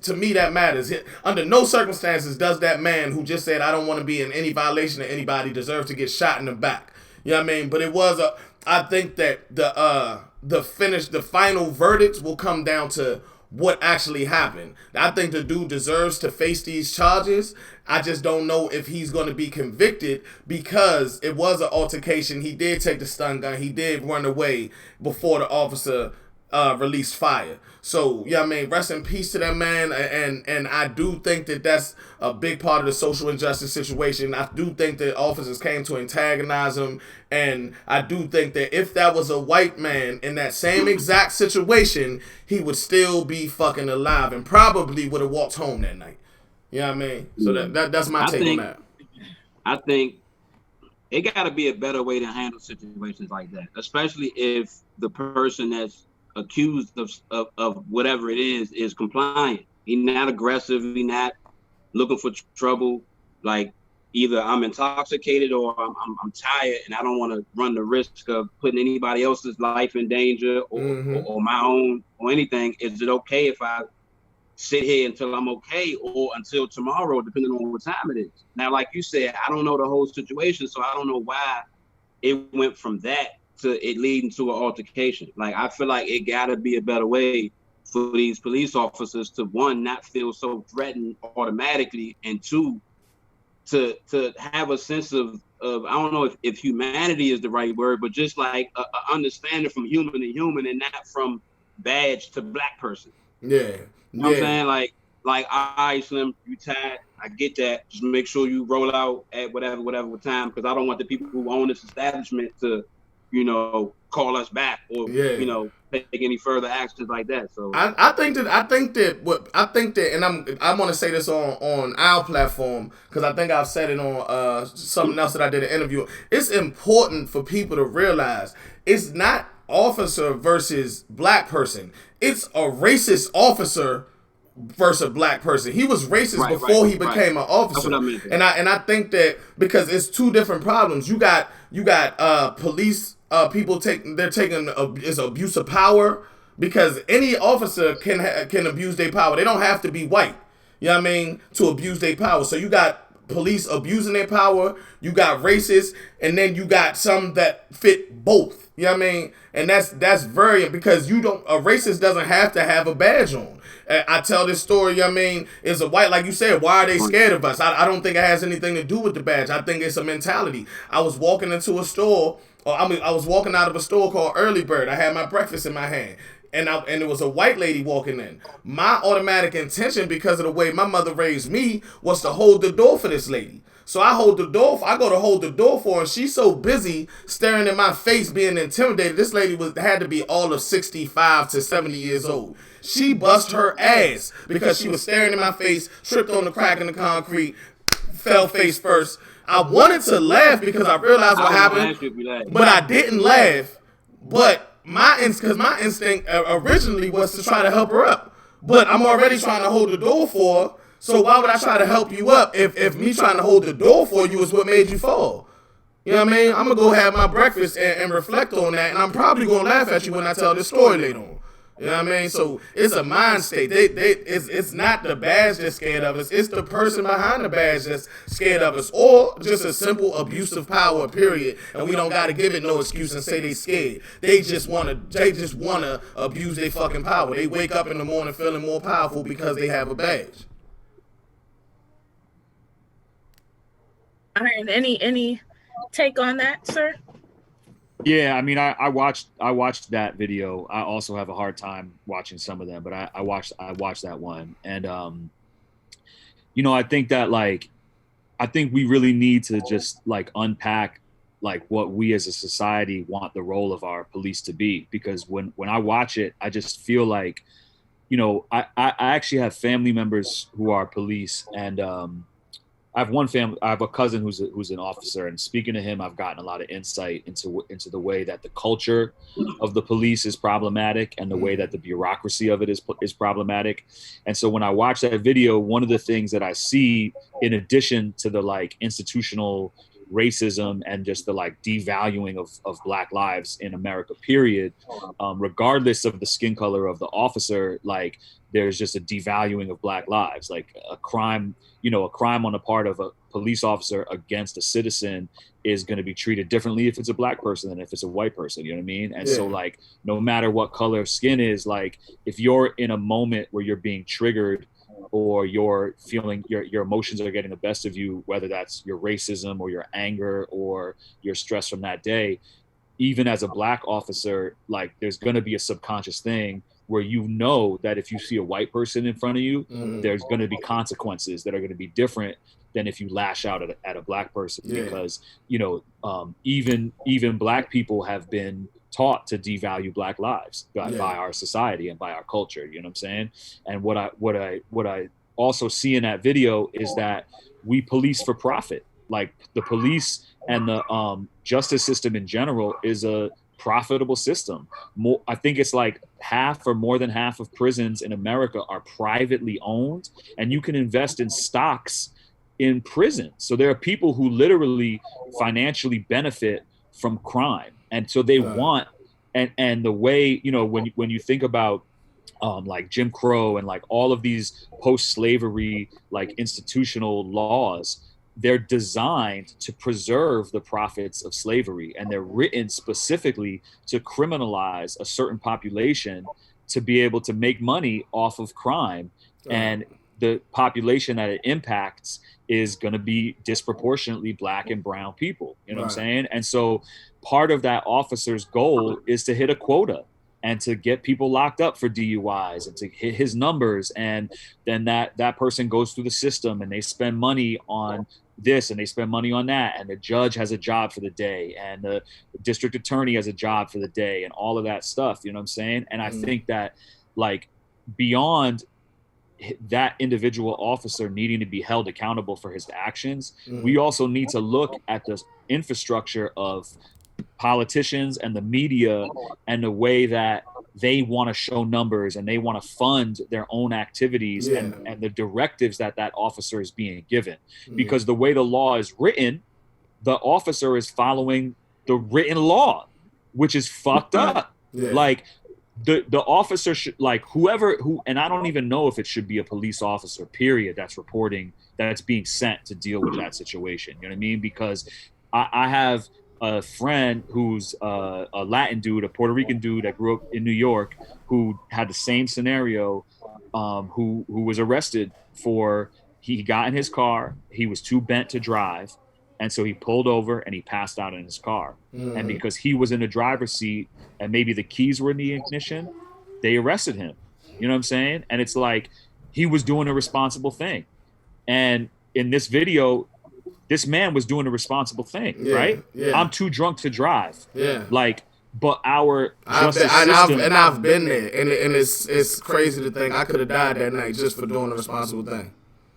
to me that matters. Under no circumstances does that man who just said, "I don't want to be in any violation of anybody," deserve to get shot in the back. You know what I mean? But it was I think that the final verdicts will come down to what actually happened. I think the dude deserves to face these charges. I just don't know if he's going to be convicted because it was an altercation. He did take the stun gun. He did run away before the officer released fire. So, yeah, I mean, rest in peace to that man. And I do think that that's a big part of the social injustice situation. I do think that officers came to antagonize him. And I do think that if that was a white man in that same exact situation, he would still be fucking alive and probably would have walked home that night. You know what I mean? So that's my take on that. I think it got to be a better way to handle situations like that, especially if the person that's accused of whatever it is compliant. He's not aggressive. He's not looking for trouble. Like, either I'm intoxicated or I'm tired and I don't want to run the risk of putting anybody else's life in danger or my own or anything. Is it okay if I sit here until I'm okay or until tomorrow, depending on what time it is? Now, like you said, I don't know the whole situation, so I don't know why it went from that to it leading to an altercation. Like, I feel like it gotta be a better way for these police officers to, one, not feel so threatened automatically, and two, to have a sense of I don't know if humanity is the right word, but just like a understanding from human to human and not from badge to black person. Yeah. You know what I'm saying? Like, all right, Slim, you tired. I get that. Just make sure you roll out at whatever time, because I don't want the people who own this establishment to, call us back or, take any further actions like that. So I think that, and I'm gonna say this on our platform, because I think I've said it on something else that I did an interview. It's important for people to realize it's not officer versus black person. It's a racist officer versus a black person. He was racist before he became an officer. And I think that because it's two different problems. You got police people taking abuse of power, because any officer can abuse their power. They don't have to be white, you know what I mean, to abuse their power. So you got police abusing their power, you got racists, and then you got some that fit both. You know what I mean? And that's very, because a racist doesn't have to have a badge on. I tell this story, you know what I mean, is a white, like you said, why are they scared of us? I don't think it has anything to do with the badge. I think it's a mentality. I was walking into a store, I was walking out of a store called Early Bird. I had my breakfast in my hand. And it was a white lady walking in. My automatic intention, because of the way my mother raised me, was to hold the door for this lady. So I go to hold the door for her, and she's so busy staring in my face, being intimidated. This lady had to be all of 65 to 70 years old. She bust her ass because she was staring in my face, tripped on the crack in the concrete, fell face first. I wanted to laugh because I realized what happened, but I didn't laugh. But my instinct originally was to try to help her up. But I'm already trying to hold the door for her. So why would I try to help you up if me trying to hold the door for you is what made you fall? You know what I mean? I'm going to go have my breakfast and reflect on that, and I'm probably going to laugh at you when I tell this story later on. You know what I mean? So it's a mind state. It's not the badge that's scared of us. It's the person behind the badge that's scared of us, or just a simple abuse of power, period. And we don't got to give it no excuse and say they scared. They just want to abuse their fucking power. They wake up in the morning feeling more powerful because they have a badge. Iron, any take on that, sir? Yeah, I mean, I watched that video. I also have a hard time watching some of them, but I watched that one, and I think that I think we really need to just unpack what we as a society want the role of our police to be, because when I watch it, I just feel like, I actually have family members who are police, and I have a cousin who's an officer, and speaking to him, I've gotten a lot of insight into the way that the culture of the police is problematic, and the way that the bureaucracy of it is problematic. And so when I watch that video, one of the things that I see, in addition to the institutional racism and just the devaluing of Black lives in America, period, regardless of the skin color of the officer, there's just a devaluing of Black lives. Like a crime, a crime on the part of a police officer against a citizen is going to be treated differently if it's a Black person than if it's a white person. You know what I mean? And so like, no matter what color of skin is, like if you're in a moment where you're being triggered or you're feeling your emotions are getting the best of you, whether that's your racism or your anger or your stress from that day, even as a Black officer, like there's going to be a subconscious thing where that if you see a white person in front of you, there's going to be consequences that are going to be different than if you lash out at a Black person, because even Black people have been taught to devalue Black lives by our society and by our culture. You know what I'm saying? And what I also see in that video is that we police for profit. Like the police and the justice system in general is a profitable system. I think it's like half or more than half of prisons in America are privately owned, and you can invest in stocks in prison. So there are people who literally financially benefit from crime. And so they want, and the way, when you think about like Jim Crow and like all of these post-slavery like institutional laws, they're designed to preserve the profits of slavery, and they're written specifically to criminalize a certain population to be able to make money off of crime. And the population that it impacts is going to be disproportionately Black and brown people. You know what I'm saying? And so part of that officer's goal is to hit a quota and to get people locked up for DUIs and to hit his numbers. And then that person goes through the system and they spend money on this and they spend money on that. And the judge has a job for the day and the district attorney has a job for the day and all of that stuff. You know what I'm saying? And I think that like beyond that individual officer needing to be held accountable for his actions, we also need to look at the infrastructure of politicians and the media and the way that they want to show numbers and they want to fund their own activities and the directives that officer is being given. Because the way the law is written, the officer is following the written law, which is fucked up. Like the officer should, like who, and I don't even know if it should be a police officer, period, that's being sent to deal with that situation. You know what I mean? Because I have a friend who's a Latin dude, a Puerto Rican dude that grew up in New York, who had the same scenario, who was arrested he got in his car, he was too bent to drive, and so he pulled over and he passed out in his car. And because he was in the driver's seat and maybe the keys were in the ignition, they arrested him. You know what I'm saying? And it's like he was doing a responsible thing. And in this video, this man was doing a responsible thing, right? I'm too drunk to drive. Like, but our justice system... I've been there, and it's crazy to think I could have died that night just for doing a responsible thing.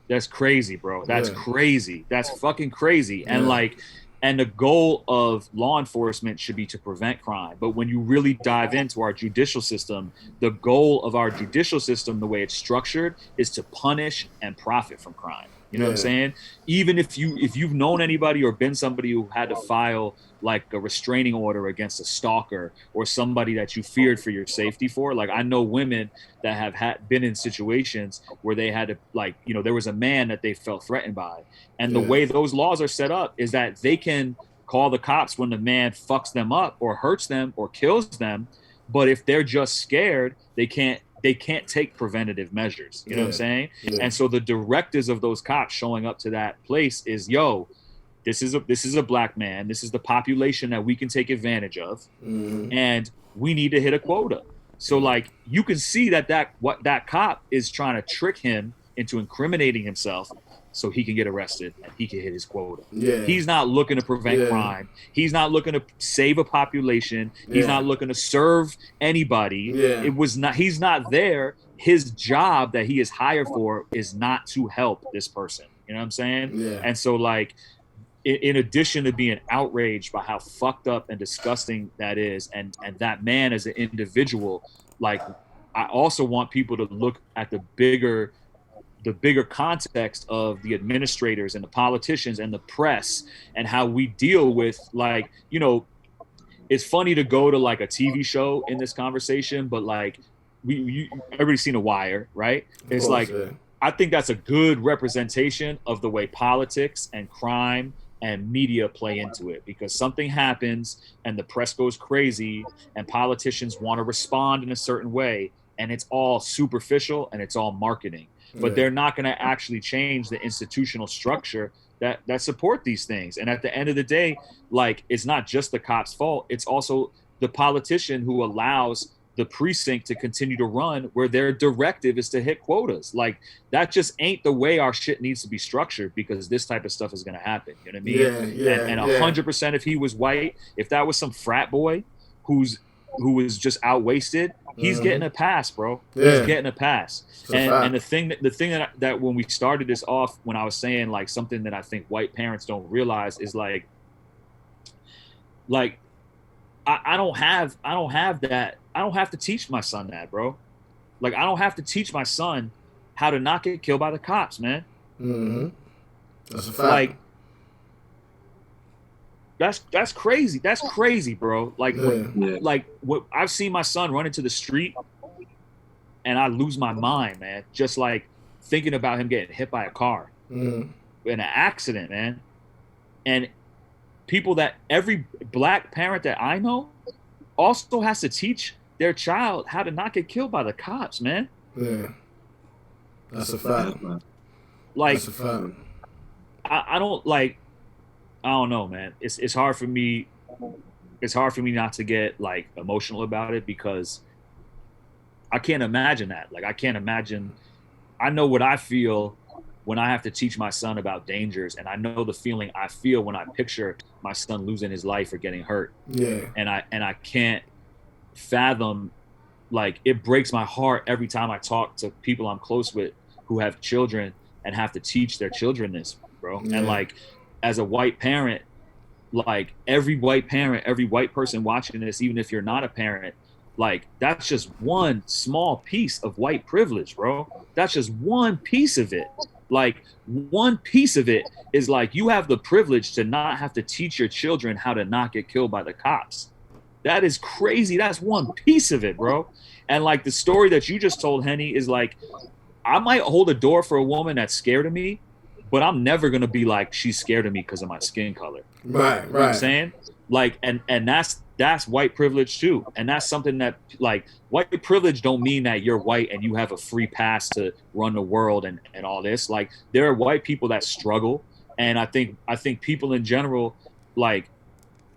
That's crazy, bro. That's crazy. That's fucking crazy. And like, and the goal of law enforcement should be to prevent crime. But when you really dive into our judicial system, the goal of our judicial system, the way it's structured, is to punish and profit from crime. You know what I'm saying? Even if you've known anybody or been somebody who had to file like a restraining order against a stalker or somebody that you feared for your safety for, like I know women that have been in situations where they had to, like, there was a man that they felt threatened by. And the way those laws are set up is that they can call the cops when the man fucks them up or hurts them or kills them. But if they're just scared, they can't take preventative measures. You know what I'm saying? And so the directives of those cops showing up to that place is, this is a Black man. This is the population that we can take advantage of. And we need to hit a quota. So like, you can see that cop is trying to trick him into incriminating himself so he can get arrested and he can hit his quota. He's not looking to prevent crime. He's not looking to save a population. He's not looking to serve anybody. He's not there. His job that he is hired for is not to help this person. You know what I'm saying? And so like, in addition to being outraged by how fucked up and disgusting that is, and that man as an individual, like I also want people to look at the bigger context of the administrators and the politicians and the press and how we deal with, like, it's funny to go to like a TV show in this conversation, but like everybody's seen The Wire, right? It's course, like, yeah. I think that's a good representation of the way politics and crime and media play into it, because something happens and the press goes crazy and politicians want to respond in a certain way, and it's all superficial and it's all marketing, but they're not going to actually change the institutional structure that support these things. And at the end of the day, like, it's not just the cop's fault, it's also the politician who allows the precinct to continue to run where their directive is to hit quotas. Like, that just ain't the way our shit needs to be structured, because this type of stuff is going to happen. You know what I mean? And 100% if he was white, if that was some frat boy who was just out wasted, he's getting a pass, bro. He's getting a pass. And the thing that when we started this off, when I was saying like something that I think white parents don't realize is like I don't have that. I don't have to teach my son that, bro. Like, I don't have to teach my son how to not get killed by the cops, man. Mm-hmm. That's a fact. Like, that's crazy. That's crazy, bro. Like, what I've seen my son run into the street, and I lose my mind, man. Just like thinking about him getting hit by a car in an accident, man. And every black parent that I know also has to teach their child how to not get killed by the cops, man. Yeah. That's a fact. Like, that's a fact. I don't know, man. It's hard for me. It's hard for me not to get like emotional about it, because I can't imagine that. Like, I can't imagine. I know what I feel when I have to teach my son about dangers, and I know the feeling I feel when I picture my son losing his life or getting hurt. Yeah. And I can't fathom, like, it breaks my heart every time I talk to people I'm close with who have children and have to teach their children this, bro. Yeah. And like, as a white parent, like every white person watching this, even if you're not a parent, like, that's just one small piece of white privilege, bro. That's just one piece of it. Like, one piece of it is like, you have the privilege to not have to teach your children how to not get killed by the cops. That is crazy. That's one piece of it, bro. And like, the story that you just told, Henny, is like, I might hold a door for a woman that's scared of me, but I'm never going to be like, she's scared of me because of my skin color. Right, you know what I'm saying? Like, and that's white privilege too. And that's something that, like, white privilege don't mean that you're white and you have a free pass to run the world and all this. Like, there are white people that struggle. And I think people in general, like,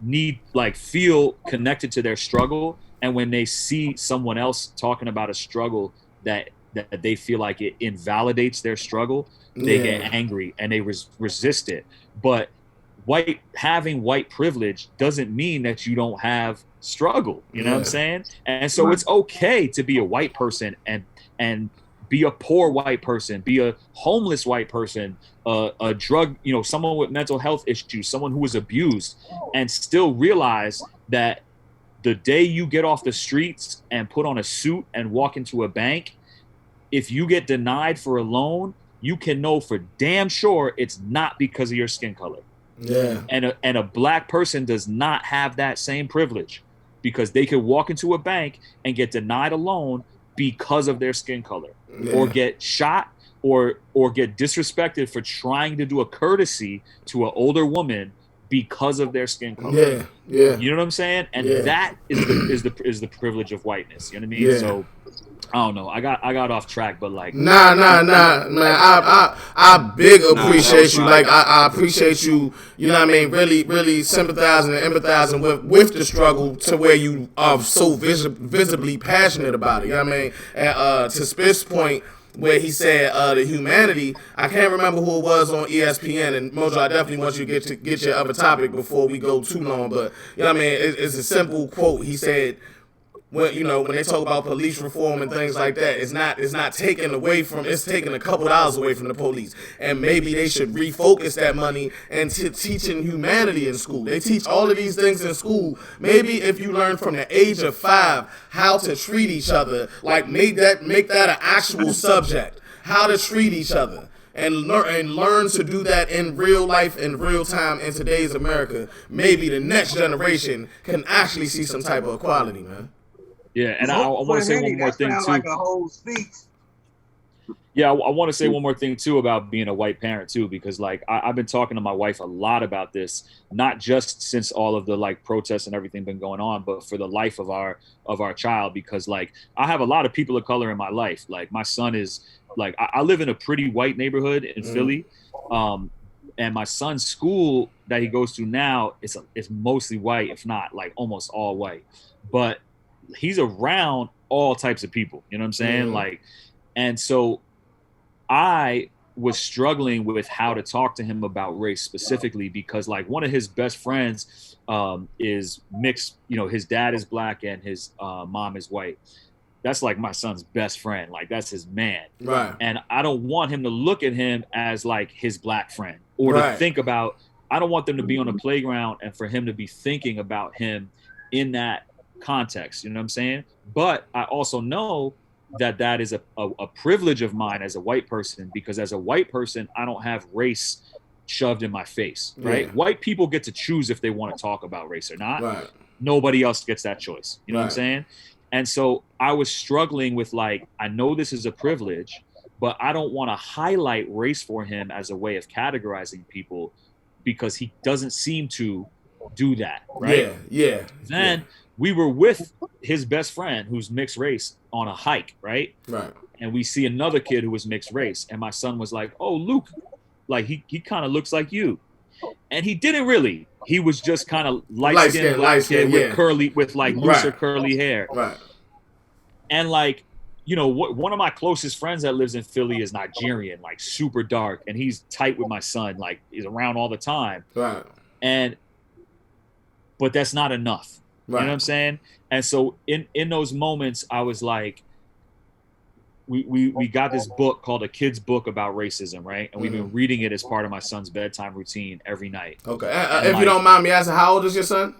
need, like, feel connected to their struggle. And when they see someone else talking about a struggle that they feel like it invalidates their struggle, they get angry and they resist it. But having white privilege doesn't mean that you don't have struggle. You know what I'm saying? And so it's okay to be a white person and be a poor white person, be a homeless white person, a drug, someone with mental health issues, someone who was abused, and still realize that the day you get off the streets and put on a suit and walk into a bank, if you get denied for a loan, you can know for damn sure it's not because of your skin color. Yeah. And a black person does not have that same privilege, because they could walk into a bank and get denied a loan because of their skin color, or get shot or get disrespected for trying to do a courtesy to an older woman because of their skin color. Yeah. You know what I'm saying? And that is the privilege of whiteness. You know what I mean? Yeah. So I don't know. I got off track, but like, nah, man. I big appreciate you. Like, I appreciate you. You know what I mean? Really, really sympathizing and empathizing with the struggle to where you are so visibly passionate about it. You know what I mean? And to Spiff's point, where he said the humanity, I can't remember who it was on ESPN, and Mojo, I definitely want you to get your other topic before we go too long, but you know what I mean, it's a simple quote. He said, when they talk about police reform and things like that, it's not taken away from, it's taking a couple dollars away from the police, and maybe they should refocus that money into teaching humanity in school. They teach all of these things in school. Maybe if you learn from the age of 5 how to treat each other, like make that an actual subject, how to treat each other, and learn to do that in real life, in real time, in today's America, maybe the next generation can actually see some type of equality, man. Yeah, and I want to say one more thing too. Like a whole speech. Yeah, I want to say one more thing too about being a white parent too, because like I've been talking to my wife a lot about this, not just since all of the like protests and everything been going on, but for the life of our child, because like I have a lot of people of color in my life. Like my son is like I live in a pretty white neighborhood in Philly, and my son's school that he goes to now is mostly white, if not like almost all white, but he's around all types of people. You know what I'm saying? Like, and so I was struggling with how to talk to him about race specifically, because like one of his best friends is mixed. You know, his dad is black and his mom is white. That's like my son's best friend. Like that's his man. Right. And I don't want him to look at him as like his black friend, or to think about, I don't want them to be on the playground and for him to be thinking about him in that context. You know what I'm saying? But I also know that is a privilege of mine as a white person, because as a white person, I don't have race shoved in my face, right? Yeah. White people get to choose if they want to talk about race or not. Right. Nobody else gets that choice. You know what I'm saying? And so I was struggling with like, I know this is a privilege, but I don't want to highlight race for him as a way of categorizing people, because he doesn't seem to do that, right? Yeah. Then we were with his best friend who's mixed race on a hike, right? Right. And we see another kid who was mixed race, and my son was like, "Oh, Luke, like he kind of looks like you," and he didn't really. He was just kind of light-skinned black kid with looser curly hair. Right. And like, you know, one of my closest friends that lives in Philly is Nigerian, like super dark, and he's tight with my son, like he's around all the time. Right. But that's not enough. Right. You know what I'm saying? And so in those moments, I was like, we got this book called A Kid's Book About Racism, right? And we've been reading it as part of my son's bedtime routine every night. Okay. If like, you don't mind me asking, how old is your son?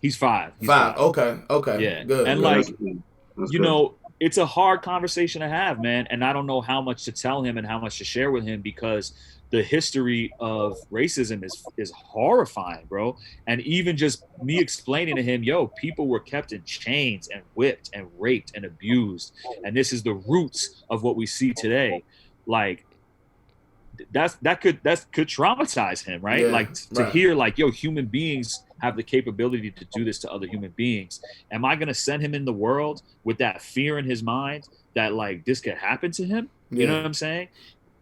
He's 5. He's 5. Okay. Yeah. Good. And like, you know, it's a hard conversation to have, man. And I don't know how much to tell him and how much to share with him, because the history of racism is horrifying, bro. And even just me explaining to him, yo, people were kept in chains and whipped and raped and abused, and this is the roots of what we see today. Like that could traumatize him, right? Yeah, like to hear like, yo, human beings have the capability to do this to other human beings. Am I gonna send him in the world with that fear in his mind that like this could happen to him? You know what I'm saying?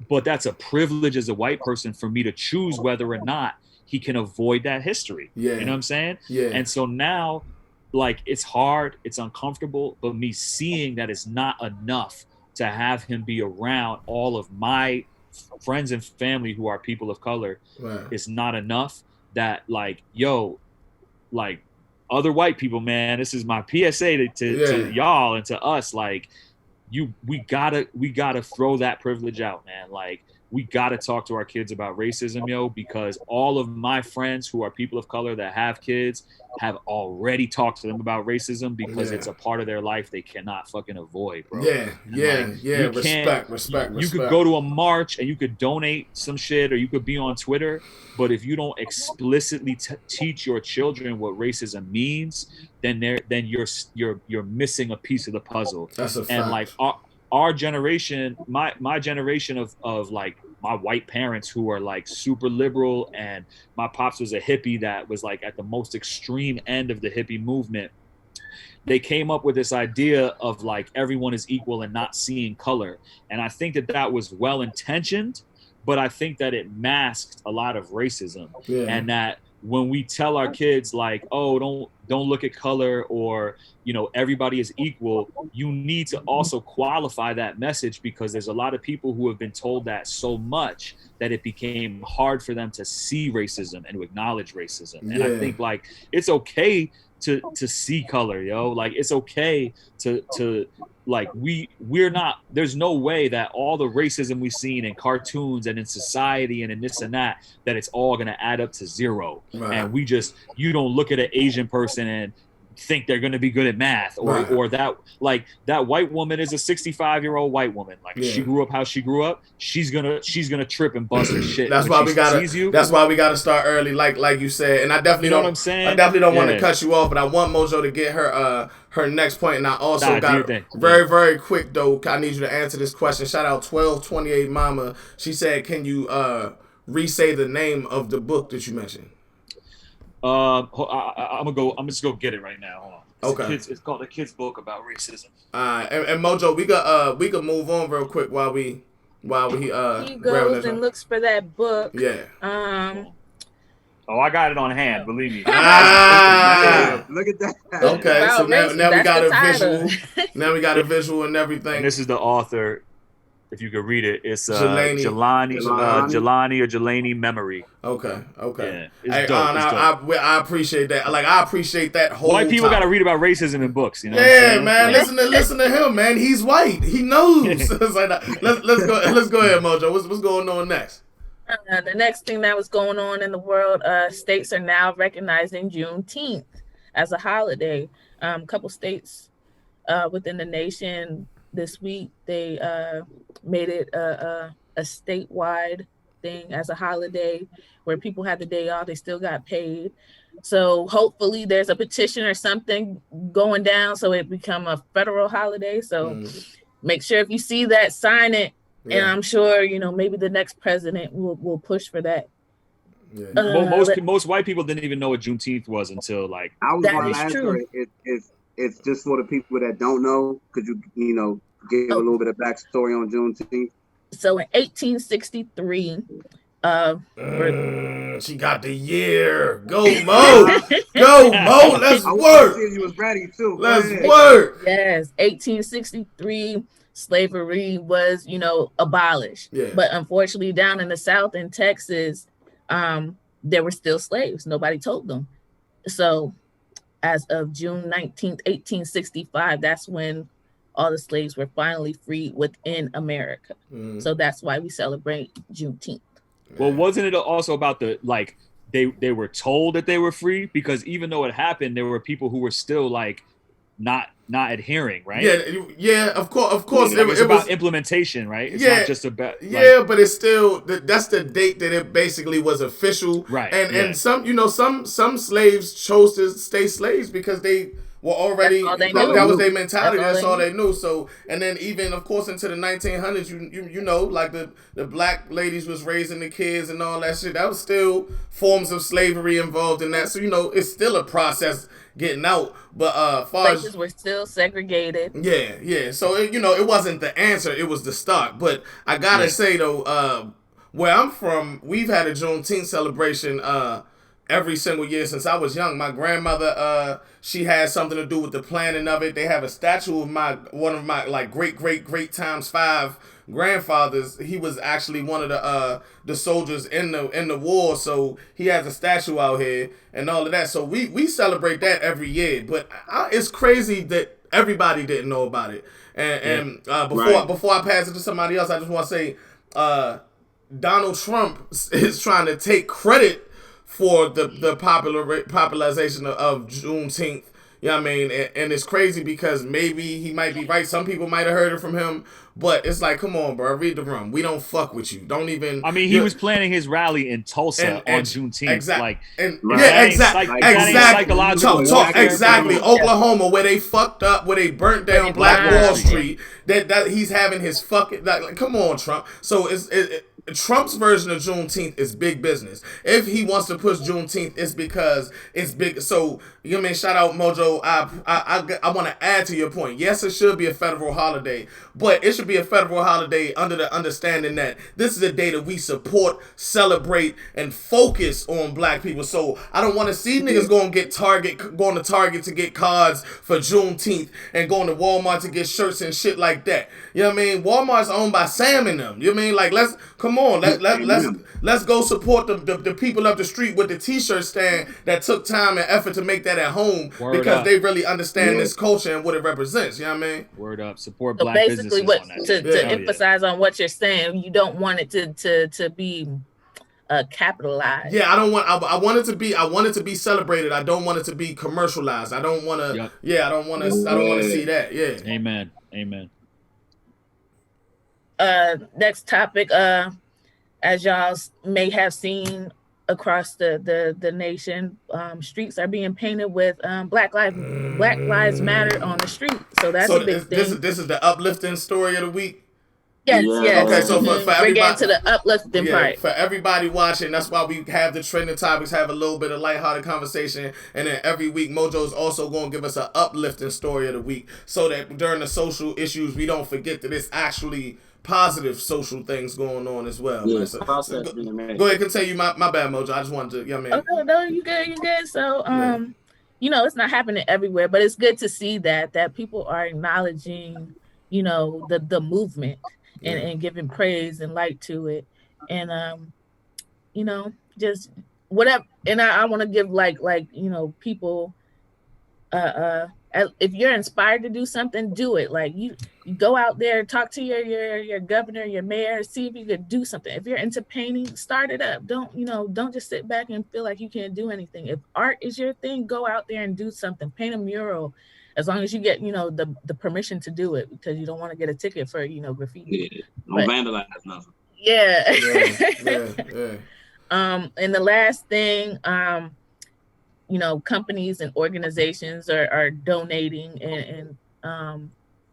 But that's a privilege as a white person for me to choose whether or not he can avoid that history. Yeah. You know what I'm saying? Yeah. And so now, like, it's hard, it's uncomfortable, but me seeing that it's not enough to have him be around all of my friends and family who are people of color is not enough. That like, yo, like other white people, man, this is my PSA to y'all and to us, like, we gotta throw that privilege out, man. Like, we gotta talk to our kids about racism, yo, because all of my friends who are people of color that have kids have already talked to them about racism, because it's a part of their life they cannot fucking avoid, bro. Respect. You could go to a march and you could donate some shit, or you could be on Twitter, but if you don't explicitly teach your children what racism means, then you're missing a piece of the puzzle. That's a fact. And like our generation, my generation of like my white parents who are like super liberal, and my pops was a hippie that was like at the most extreme end of the hippie movement. They came up with this idea of like everyone is equal and not seeing color. And I think that was well intentioned, but I think that it masked a lot of racism. And that when we tell our kids like, oh, don't look at color, or, you know, everybody is equal, you need to also qualify that message, because there's a lot of people who have been told that so much that it became hard for them to see racism and to acknowledge racism. And I think like it's okay to see color, yo. Like, it's okay to like, we're not, there's no way that all the racism we've seen in cartoons and in society and in this and that it's all going to add up to zero. And you don't look at an Asian person and think they're going to be good at math, or that, like, that white woman is a 65-year-old white woman. Like, she grew up how she grew up. She's gonna trip and bust her shit. That's why we gotta start early, like you said. And I definitely don't want to cut you off, but I want Mojo to get her her next point, and I also Nah, got do your thing. very, very quick though. I need you to answer this question. Shout out 1228 Mama. She said, "Can you re-say the name of the book that you mentioned?" I'm just go get it right now. Hold on. It's called a kid's book about racism. And Mojo, we could move on real quick while he he goes and looks for that book. Yeah. Oh, I got it on hand. Believe me. Look at that. Okay, so now we got a title. visual. Now we got a visual and everything. And this is the author. If you could read it, it's Jelani or Jelani Memory. Okay. Yeah, Hey, it's dope. I appreciate that. Like, I appreciate that whole. White people got to read about racism in books, you know. Yeah, man. Listen to him, man. He's white. He knows. It's like, let's go ahead, Mojo. What's going on next? The next thing that was going on in the world, states are now recognizing Juneteenth as a holiday. A couple states within the nation this week, they made it a statewide thing as a holiday where people had the day off. They still got paid. So hopefully there's a petition or something going down so it become a federal holiday. So make sure if you see that, sign it. Yeah. And I'm sure, maybe the next president will push for that. Yeah. Most white people didn't even know what Juneteenth was until like. I was going to ask her if it's just for the people that don't know. Could you give a little bit of backstory on Juneteenth? So in 1863, she got the year. Go Mo, go Mo. Let's work. You was ready too. Let's work. Yes, 1863. Slavery was, abolished. Yeah. But unfortunately, down in the South in Texas, there were still slaves. Nobody told them. So as of June 19th, 1865, that's when all the slaves were finally freed within America. So that's why we celebrate Juneteenth. Well, wasn't it also about they were told that they were free? Because even though it happened, there were people who were still not adhering, right? Yeah, of course. It was about implementation, right? It's not just about but it's still that's the date that it basically was official, right? And some slaves chose to stay slaves because they were already that was their mentality. That's all they knew. So and then even of course into the 1900s, you know, like the black ladies was raising the kids and all that shit. That was still forms of slavery involved in that. So it's still a process getting out, but places were still segregated. Yeah. So it wasn't the answer; it was the start. But I gotta say though, where I'm from, we've had a Juneteenth celebration every single year since I was young. My grandmother, she had something to do with the planning of it. They have a statue of one of my like great times 5 grandfathers. He was actually one of the soldiers in the war, so he has a statue out here and all of that. So we celebrate that every year. But it's crazy that everybody didn't know about it. And before I pass it to somebody else, I just want to say Donald Trump is trying to take credit for the popularization of Juneteenth. You know what I mean? And it's crazy because maybe he might be right. Some people might have heard it from him. But it's like, come on, bro, read the room. We don't fuck with you. Don't even. I mean, he was planning his rally in Tulsa on Juneteenth. Exactly. Exactly. Exactly. Oklahoma, where they fucked up, where they burnt down Black Wall Street. That he's having his fucking. Like, come on, Trump. So Trump's version of Juneteenth is big business. If he wants to push Juneteenth, it's because it's big. So, shout out Mojo. I want to add to your point. Yes, it should be a federal holiday, but it should be a federal holiday under the understanding that this is a day that we support, celebrate, and focus on black people. So I don't want to see niggas going to Target to get cards for Juneteenth and going to Walmart to get shirts and shit like that. You know what I mean? Walmart's owned by Sam and them. You know what I mean? Like, let's go support the people up the street with the t-shirt stand that took time and effort to make that at home. Because they really understand this culture and what it represents. You know what I mean? Word up. Support black businesses on that. To emphasize on what you're saying, you don't want it to be capitalized. Yeah, I don't want. I want it to be. I want it to be celebrated. I don't want it to be commercialized. I don't want to. Yep. Yeah, I don't want to. I don't want to see that. Yeah. Amen. Next topic. As y'all may have seen across the nation, streets are being painted with Black Lives Matter on the street. So that's So a big this thing. this is the uplifting story of the week. Yes, Okay, yes. so for We're getting everybody, to the uplifting yeah, part. for everybody watching, that's why we have the trending topics, have a little bit of lighthearted conversation, and then every week Mojo's also going to give us an uplifting story of the week, so that during the social issues we don't forget that it's actually positive social things going on as well. Yeah, Man. So go ahead, continue. My bad, Mojo. I just wanted to, yeah, man. Oh no, you good. So it's not happening everywhere, but it's good to see that people are acknowledging, the movement and giving praise and light to it. And just whatever. And I want to give people if you're inspired to do something, do it. Like you go out there, talk to your governor, your mayor, see if you could do something. If you're into painting, start it up. Don't just sit back and feel like you can't do anything. If art is your thing, go out there and do something. Paint a mural, as long as you get the permission to do it, because you don't want to get a ticket for graffiti. Yeah, don't vandalize nothing. Yeah. Yeah. And the last thing, companies and organizations are donating and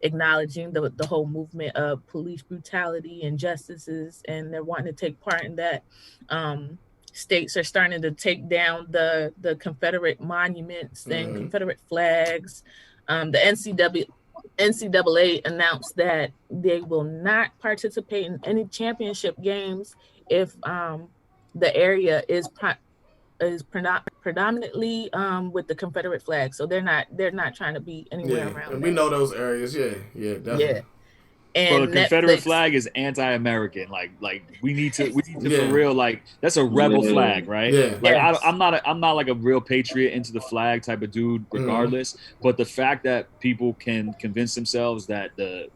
acknowledging the whole movement of police brutality and injustices, and they're wanting to take part in that. States are starting to take down the Confederate monuments and Confederate flags. The NCAA announced that they will not participate in any championship games if the area is predominantly with the Confederate flag. So they're not trying to be anywhere around. And we know those areas. Yeah, definitely. Yeah. And so the Confederate flag is anti-American. Like we need to for real. Like that's a rebel flag, right? Yeah. Like I'm not like a real patriot into the flag type of dude, regardless. But the fact that people can convince themselves that the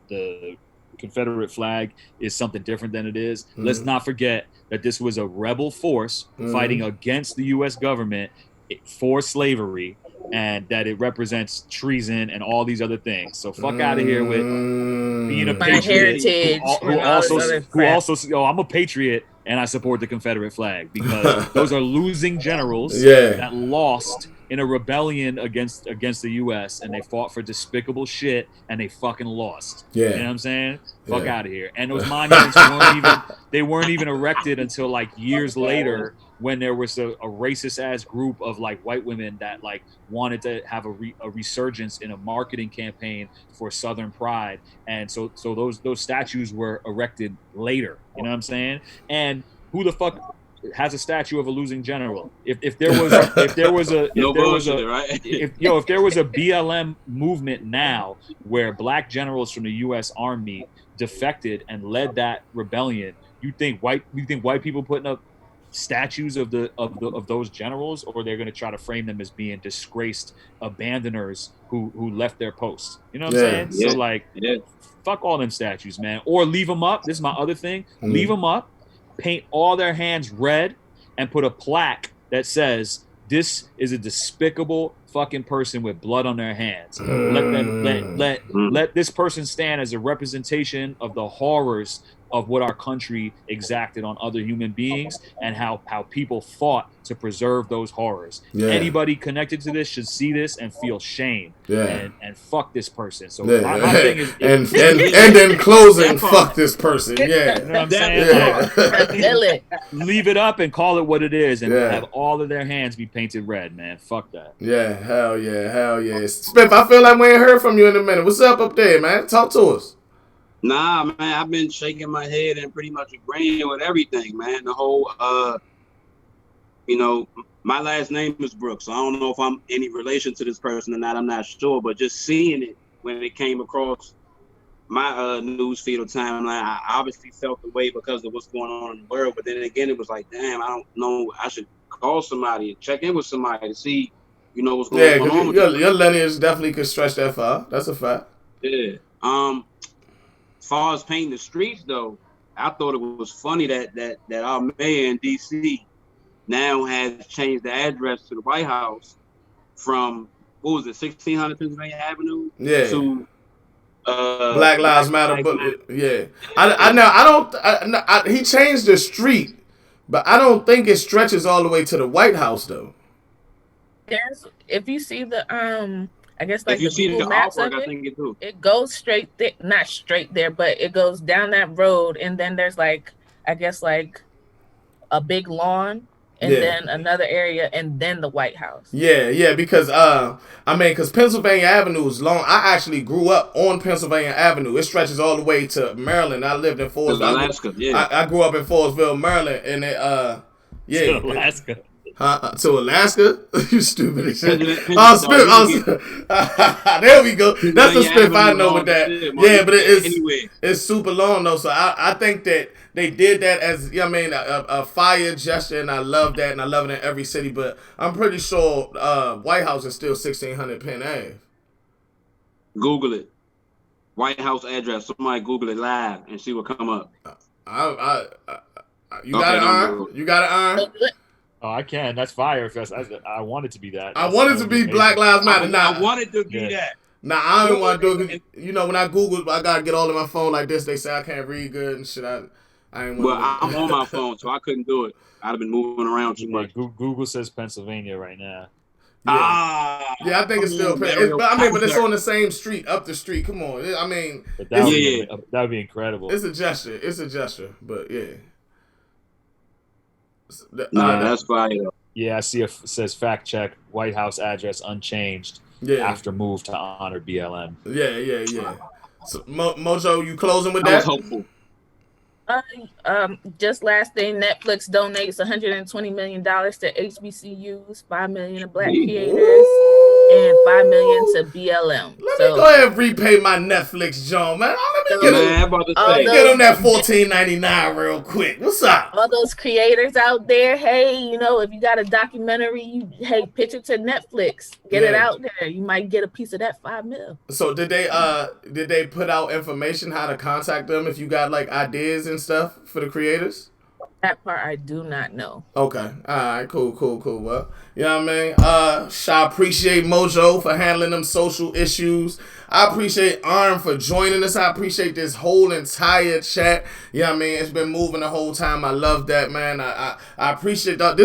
Confederate flag is something different than it is. Let's not forget that this was a rebel force fighting against the U.S. government for slavery, and that it represents treason and all these other things. So fuck out of here with being a patriot who also I'm a patriot and I support the Confederate flag, because those are losing generals that lost in a rebellion against the U.S. and they fought for despicable shit and they fucking lost. Yeah. You know what I'm saying? Fuck out of here. And those monuments weren't even erected until like years later, when there was a racist ass group of like white women that like wanted to have a resurgence in a marketing campaign for Southern pride, and so those statues were erected later. You know what I'm saying? And who the fuck has a statue of a losing general? If there was a BLM movement now where black generals from the U.S. Army defected and led that rebellion, you think white people putting up statues of those generals, or they're going to try to frame them as being disgraced abandoners who left their posts? You know what I'm saying? So like, fuck all them statues, man. Or leave them up. This is my other thing. Leave them up, paint all their hands red, and put a plaque that says, "This is a despicable fucking person with blood on their hands." Let this person stand as a representation of the horrors of what our country exacted on other human beings, and how people fought to preserve those horrors. Anybody connected to this should see this and feel shame. And fuck this person. So my thing is, and then closing, fuck this person. Yeah. You know what I'm saying? Leave it up and call it what it is, and have all of their hands be painted red, man. Fuck that. Yeah, hell yeah. Smith, I feel like we ain't heard from you in a minute. What's up there, man? Talk to us. Nah, man, I've been shaking my head and pretty much agreeing with everything, man. The whole, my last name is Brooks, so I don't know if I'm any relation to this person or not. I'm not sure, but just seeing it when it came across my news feed or timeline, I obviously felt the way because of what's going on in the world. But then again, it was like, damn, I don't know. I should call somebody and check in with somebody to see, what's going on. Your lineage definitely could stretch that far. That's a fact. Yeah. As far as painting the streets, though, I thought it was funny that our mayor in D.C. now has changed the address to the White House from, 1600 Pennsylvania Avenue to Black Lives Matter. But he changed the street, But I don't think it stretches all the way to the White House though. There's if you see the I guess If like you the see Google the Maps artwork, of I it, think it do. it goes straight there, not straight there, but it goes down that road, and then there's like I guess like a big lawn, and Yeah. then another area, and then the White House. Yeah, because because Pennsylvania Avenue is long. I actually grew up on Pennsylvania Avenue. It stretches all the way to Maryland. I lived in To Forestville. Alaska, yeah. I grew up in Forestville, Maryland, and it To Alaska. To Alaska? You stupid as shit. Pennsylvania- There we go. That's the spiff I know with that. Shit, Yeah, but anyway. it's super long though. So I think that they did that as a fire gesture, and I love that, and I love it in every city. But I'm pretty sure White House is still 1600 Penn Ave. Google it. White House address. Somebody Google it live and see what come up. You got it, Iron? You got it, Iron? Oh, I can. That's fire. If I want it to be that. I want it to be Black Lives Matter. I wanted to be that. Nah, I don't want to do it. You know, when I Google, I gotta get all of my phone like this. They say I can't read good and shit. I ain't. Well, I'm on my phone, so I couldn't do it. I'd have been moving around too much. Google says Pennsylvania right now. Yeah, I think it's still. But it's on the same street, up the street. Come on, I mean, but that would be incredible. It's a gesture. It's a gesture, but yeah. That's fire. Yeah, I see. It says fact check. White House address unchanged. Yeah. After move to honor BLM. Yeah. So Mojo, you closing with that? That Was hopeful. Just last thing, Netflix donates $120 million to HBCUs, $5 million to Black creators, and $5 million to BLM. Let me go ahead and repay my Netflix, John, man. Let me get them that $14.99 real quick. What's up? All those creators out there, hey, you know, if you got a documentary, pitch it to Netflix. Get it out there. You might get a piece of that $5 million. So did they put out information how to contact them if you got like ideas and stuff for the creators? That part I do not know. Okay. All right. Cool. Well, you know what I mean? I appreciate Mojo for handling them social issues. I appreciate Arm for joining us. I appreciate this whole entire chat. You know what I mean? It's been moving the whole time. I love that, man. I appreciate that.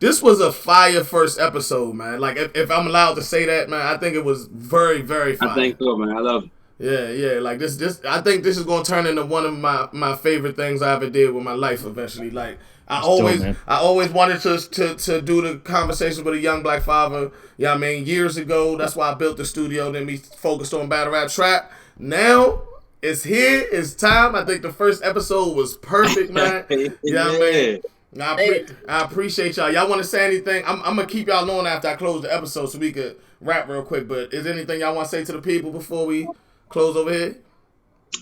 This was a fire first episode, man. Like, if I'm allowed to say that, man, I think it was very, very fire. I think so, man. I love it. Yeah. Like this. I think this is gonna turn into one of my favorite things I ever did with my life eventually. Like I always wanted to do the conversation with a young Black father. You know what I mean? Years ago. That's why I built the studio. Then we focused on battle rap trap. Now it's here. It's time. I think the first episode was perfect, man. You know what I mean? I appreciate y'all. Y'all want to say anything? I'm gonna keep y'all on after I close the episode so we could rap real quick. But is there anything y'all want to say to the people before we close over here?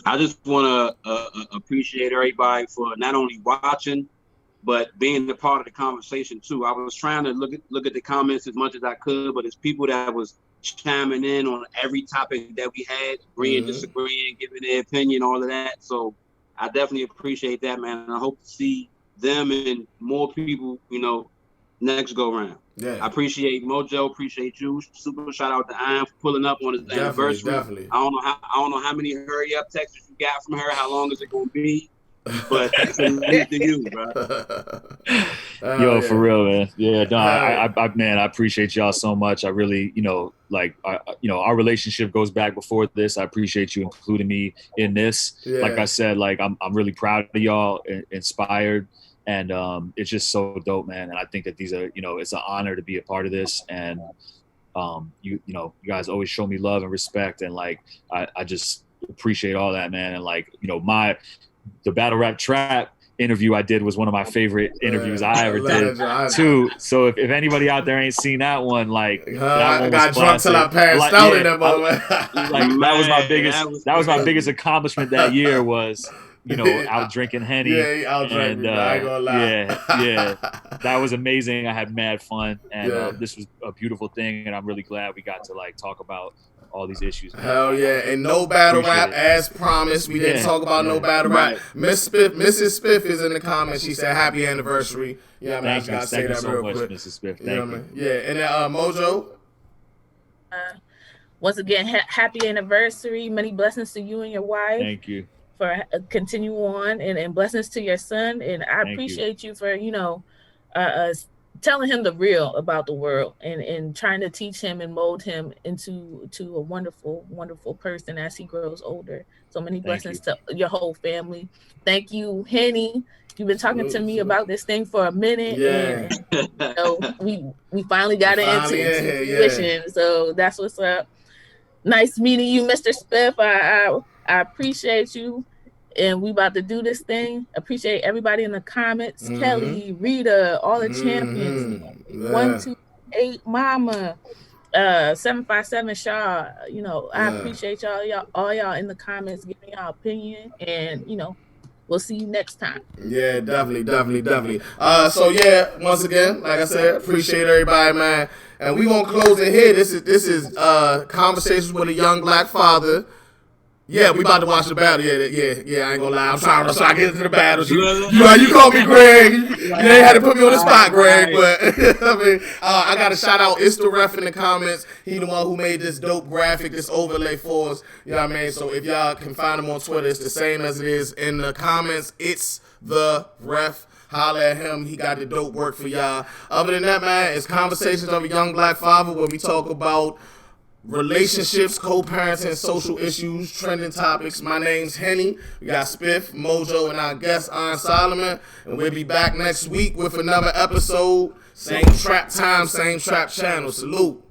I just want to appreciate everybody for not only watching, but being a part of the conversation too. I was trying to look at the comments as much as I could, but it's people that was chiming in on every topic that we had, agreeing, disagreeing, giving their opinion, all of that. So I definitely appreciate that, man. And I hope to see them and more people, next go round. Yeah. I appreciate Mojo, appreciate you. Super shout out to Ian for pulling up on his anniversary. Definitely. I don't know how many hurry up texts you got from her. How long is it gonna be? But salute to you, bro. For real, man. Yeah, no, I appreciate y'all so much. I really, our relationship goes back before this. I appreciate you including me in this. Yeah. Like I said, I'm really proud of y'all, inspired. And it's just so dope, man. And I think that these are, it's an honor to be a part of this. And you guys always show me love and respect. And I just appreciate all that, man. And the Battle Rap Trap interview I did was one of my favorite interviews I ever did too. So if anybody out there ain't seen that one, I got drunk till I passed out in that moment. That was my biggest accomplishment that year was, out drinking Henny. Yeah, he out drinking. I ain't gonna lie. Yeah. That was amazing. I had mad fun, and this was a beautiful thing. And I'm really glad we got to talk about all these issues. Hell yeah. And no battle rap as promised. We didn't talk about no battle rap. Mrs. Spiff is in the comments. She said happy anniversary. Yeah, I just gotta say that real quick. Mrs. Spiff. Thank you. Yeah, and then Mojo. Once again, happy anniversary. Many blessings to you and your wife. Thank you. continue on, and blessings to your son. And I appreciate you for, telling him the real about the world, and trying to teach him and mold him into a wonderful, wonderful person as he grows older. So many blessings to your whole family. Thank you, Henny. You've been talking to me about this thing for a minute, and we finally got it into fruition. So that's what's up. Nice meeting you, Mr. Spiff. I appreciate you. And we about to do this thing. Appreciate everybody in the comments. Kelly, Rita, all the champions. 128 Mama, 757 Shaw. I appreciate all y'all in the comments giving y'all opinion. And we'll see you next time. Yeah, definitely. So once again, like I said, appreciate everybody, man. And we gonna close it here. This is Conversations with a Young Black Father. Yeah, we about to watch the battle. Yeah. I ain't gonna lie. I'm trying to get into the battles. You called me Greg. You ain't had to put me on the spot, Greg. But I got to shout out It's the Ref in the comments. He the one who made this dope graphic, this overlay for us. You know what I mean? So if y'all can find him on Twitter, it's the same as it is in the comments. It's the Ref. Holla at him. He got the dope work for y'all. Other than that, man, it's Conversations of a Young Black Father, where we talk about relationships, co-parenting, social issues, trending topics. My name's Henny. We got Spiff, Mojo, and our guest, Iron Solomon. And we'll be back next week with another episode. Same trap time, same trap channel. Salute.